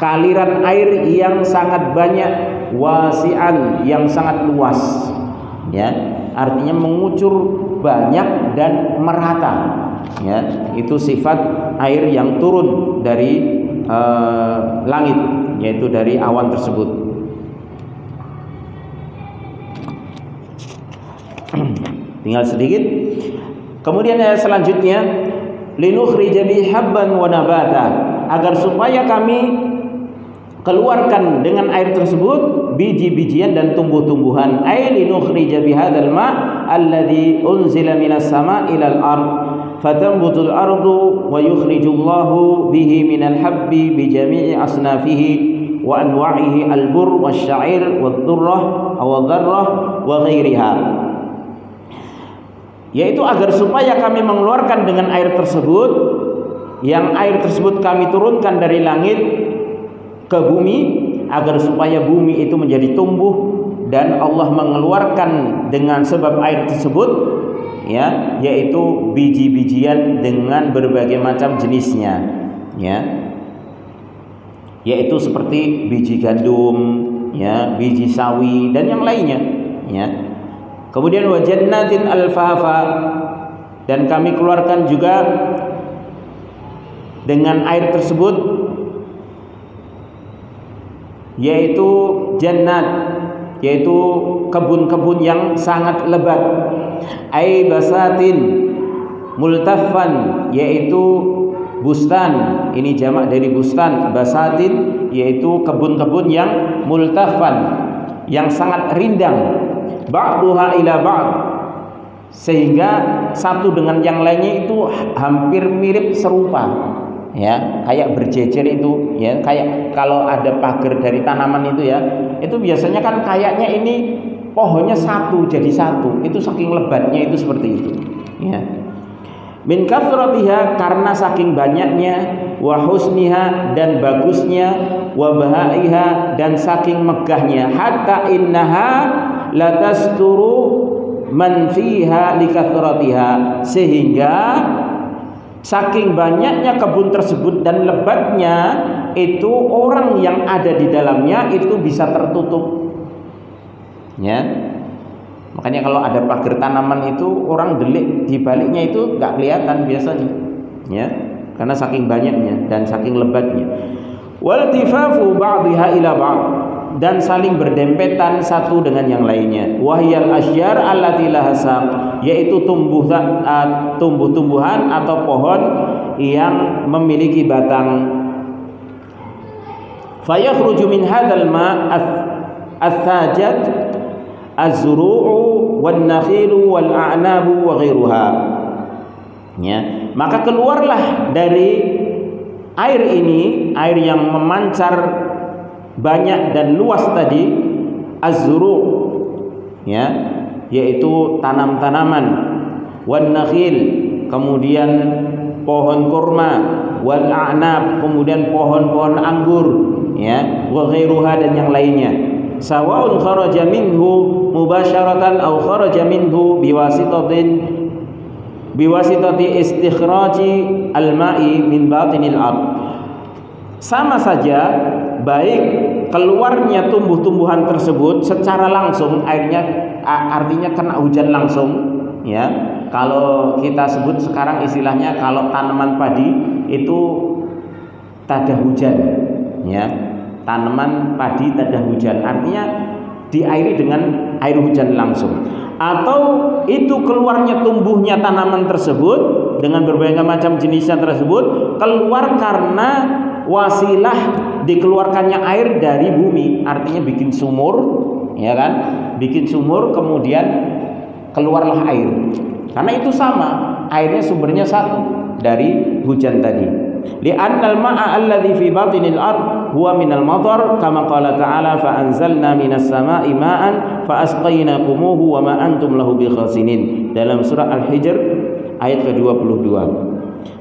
kaliran air yang sangat banyak, wasi'an, yang sangat luas, ya, artinya mengucur banyak dan merata, ya. Itu sifat air yang turun dari langit, yaitu dari awan tersebut. Tinggal sedikit. Kemudian ayat selanjutnya, linukhrija bihi habban wa nabata, agar supaya kami keluarkan dengan air tersebut biji-bijian dan tumbuh-tumbuhan. Ay linukhrija bihadzal ma' alladhi unzila minas sama' ilal ard fatambutul ardu wa yukhrijullahu bihi minal habbi bijami'i asnafihi wa anwa'ihi al-burr wasya'ir wad-dhurrah aw dharrah wa ghairiha, yaitu agar supaya kami mengeluarkan dengan air tersebut, yang air tersebut kami turunkan dari langit ke bumi, agar supaya bumi itu menjadi tumbuh, dan Allah mengeluarkan dengan sebab air tersebut ya, yaitu biji-bijian dengan berbagai macam jenisnya, ya, yaitu seperti biji gandum, ya, biji sawi dan yang lainnya, ya. Kemudian wa jannatin alfafa, dan kami keluarkan juga dengan air tersebut, yaitu jannat, yaitu kebun-kebun yang sangat lebat, ai basatin multaffan, yaitu bustan, ini jamak dari bustan, basatin yaitu kebun-kebun yang multaffan, yang sangat rindang, ba'duha ila ba'd, sehingga satu dengan yang lainnya itu hampir mirip serupa, ya, kayak berjejer itu, ya, kayak kalau ada pagar dari tanaman itu, ya, itu biasanya kan kayaknya ini pohonnya satu jadi satu, itu saking lebatnya itu seperti itu, ya. Min kathratiha, karena saking banyaknya, wa husniha, dan bagusnya, wa bahaiha, dan saking megahnya, hatta innaha latasturu man fiha likathratiha, sehingga saking banyaknya kebun tersebut dan lebatnya itu orang yang ada di dalamnya itu bisa tertutup, ya. Makanya kalau ada pagar tanaman itu orang delik di baliknya itu nggak kelihatan biasanya, ya, karena saking banyaknya dan saking lebatnya. Wal tifafu ba'dha ila ba'd, dan saling berdempetan satu dengan yang lainnya. Wahyal asyjar allati laha saq, yaitu tumbuh-tumbuhan atau pohon yang memiliki batang. Fayakhruju min hadzal ma' ath-thajat az-zuru'u wan nakhilu wal a'nabu wa ghairuha, ya, maka keluarlah dari air ini, air yang memancar banyak dan luas tadi, az-zuru', ya, yaitu tanam-tanaman, wan nakhil, kemudian pohon kurma, wal a'nab, kemudian pohon-pohon anggur, ya, wa ghairuha, dan yang lainnya. Sawa'un kharaja minhu mubasyaratan aw kharaja minhu biwasitati istikhraji al-ma'i min batinil ard. Sama saja, baik keluarnya tumbuh-tumbuhan tersebut secara langsung, airnya artinya kena hujan langsung, ya. Kalau kita sebut sekarang istilahnya, kalau tanaman padi itu tada hujan, ya. Tanaman padi tada hujan, artinya diairi dengan air hujan langsung. Atau itu keluarnya tumbuhnya tanaman tersebut dengan berbagai macam jenisnya tersebut keluar karena wasilah dikeluarkannya air dari bumi, artinya bikin sumur, ya kan, bikin sumur kemudian keluarlah air, karena itu sama, airnya sumbernya satu dari hujan tadi. Li'annal ma'a alladhi fi batinil ard huwa minal matar, kama qala ta'ala fa anzalna minas sama'i ma'an fa asqaynakumuhu wa ma antum lahu bikhazinin, dalam surah Al-Hijr ayat ke-22.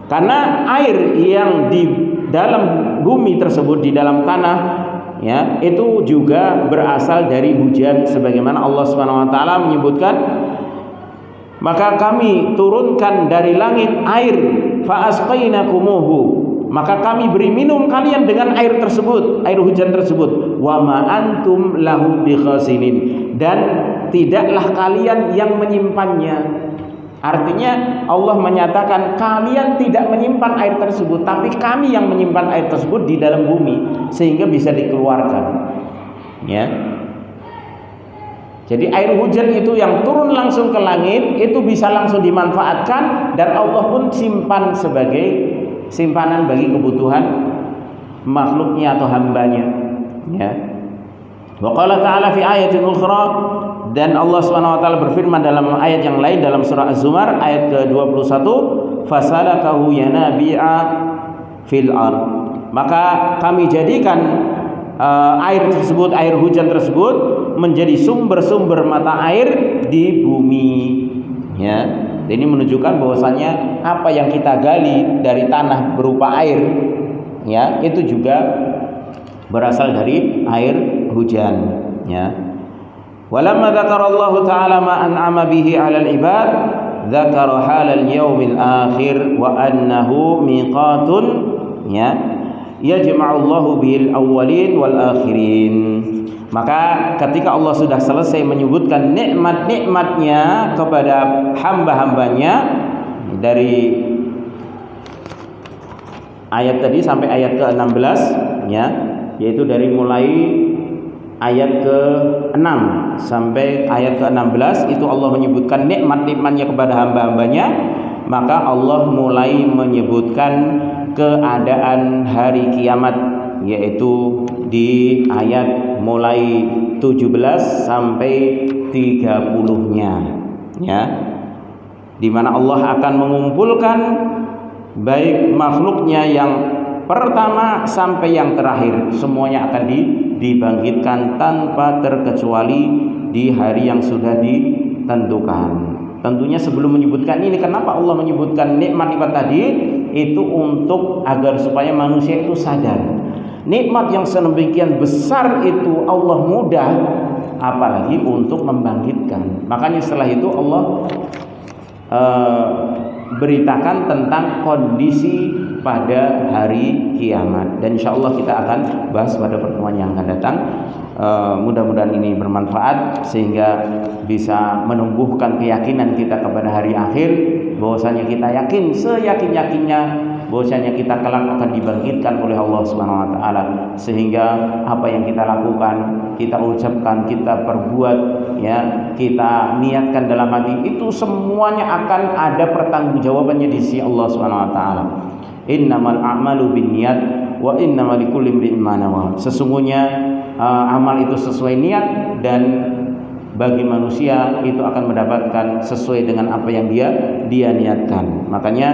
Karena air yang di dalam bumi tersebut, di dalam tanah, ya, itu juga berasal dari hujan, sebagaimana Allah Subhanahu wa taala menyebutkan, maka kami turunkan dari langit air, fa asqaynakumuhu, maka kami beri minum kalian dengan air tersebut, air hujan tersebut, wa ma antum lahu bikhazinin, dan tidaklah kalian yang menyimpannya. Artinya Allah menyatakan kalian tidak menyimpan air tersebut, tapi kami yang menyimpan air tersebut di dalam bumi sehingga bisa dikeluarkan, ya. Jadi air hujan itu yang turun langsung ke langit itu bisa langsung dimanfaatkan, dan Allah pun simpan sebagai simpanan bagi kebutuhan makhluknya atau hambanya, ya. Wa qala ta'ala fi ayatin ukhra, dan Allah Subhanahu wa taala berfirman dalam ayat yang lain dalam surah Az-Zumar ayat ke-21, fasalakahu yanabi'a fil ard, maka kami jadikan air tersebut, air hujan tersebut menjadi sumber-sumber mata air di bumi, ya. Ini menunjukkan bahwasanya apa yang kita gali dari tanah berupa air, ya, itu juga berasal dari air hujan, ya. Walamma dzakarallahu ta'ala ma an'ama bihi 'alal ibad dzakara halal yaumil akhir wa annahu miqatun ya yajma'ullahu bihil awwalin wal akhirin. Maka ketika Allah sudah selesai menyebutkan nikmat-nikmatnya kepada hamba-hambanya dari ayat tadi sampai ayat ke-16 ya, yaitu dari mulai ayat ke-6 sampai ayat ke-16 itu Allah menyebutkan nikmat-nikmatnya kepada hamba-hambanya. Maka Allah mulai menyebutkan keadaan hari kiamat, yaitu di ayat mulai 17 sampai 30-nya ya, di mana Allah akan mengumpulkan baik makhluknya yang pertama sampai yang terakhir, semuanya akan dibangkitkan tanpa terkecuali di hari yang sudah ditentukan. Tentunya sebelum menyebutkan ini, kenapa Allah menyebutkan nikmat-nikmat tadi? Itu untuk agar supaya manusia itu sadar nikmat yang sedemikian besar itu Allah mudah, apalagi untuk membangkitkan. Makanya setelah itu Allah beritakan tentang kondisi pada hari kiamat, dan insya Allah kita akan bahas pada pertemuan yang akan datang. Mudah-mudahan ini bermanfaat sehingga bisa menumbuhkan keyakinan kita kepada hari akhir, bahwasanya kita yakin seyakin-yakinnya bahwasanya kita kelak akan dibangkitkan oleh Allah Subhanahu wa taala, sehingga apa yang kita lakukan, kita ucapkan, kita perbuat ya, kita niatkan dalam hati, itu semuanya akan ada pertanggungjawabannya di sisi Allah Subhanahu wa taala. Innamal a'malu binniyat wa innamal likulli imrin ma nawa. Sesungguhnya amal itu sesuai niat, dan bagi manusia itu akan mendapatkan sesuai dengan apa yang dia niatkan. Makanya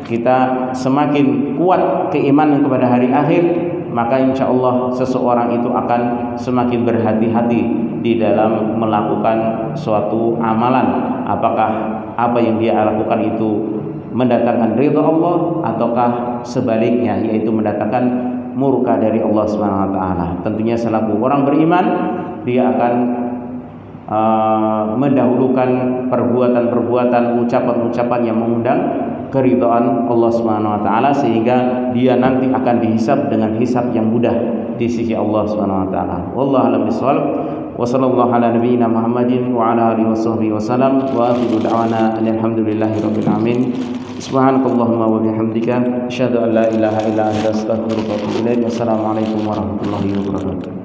kita semakin kuat keimanan kepada hari akhir, maka insya Allah seseorang itu akan semakin berhati-hati di dalam melakukan suatu amalan. Apakah apa yang dia lakukan itu mendatangkan ridha Allah ataukah sebaliknya, yaitu mendatangkan murka dari Allah Subhanahu wa taala. Tentunya selaku orang beriman, dia akan mendahulukan perbuatan-perbuatan, ucapan-ucapan yang mengundang keridhaan Allah Subhanahu wa taala, sehingga dia nanti akan dihisab dengan hisab yang mudah di sisi Allah Subhanahu wa taala. Wallahu a'lam bishawab. Wa sallallahu ala nabiyyina Muhammadin wa ala alihi washabbihi wasallam, wa akhiru da'wana alhamdulillahi rabbil alamin. Subhanakallahumma wa bihamdika asyhadu an la ilaha illa anta astaghfiruka wa atubu ilaik. Wassalamu alaikum warahmatullahi wabarakatuh.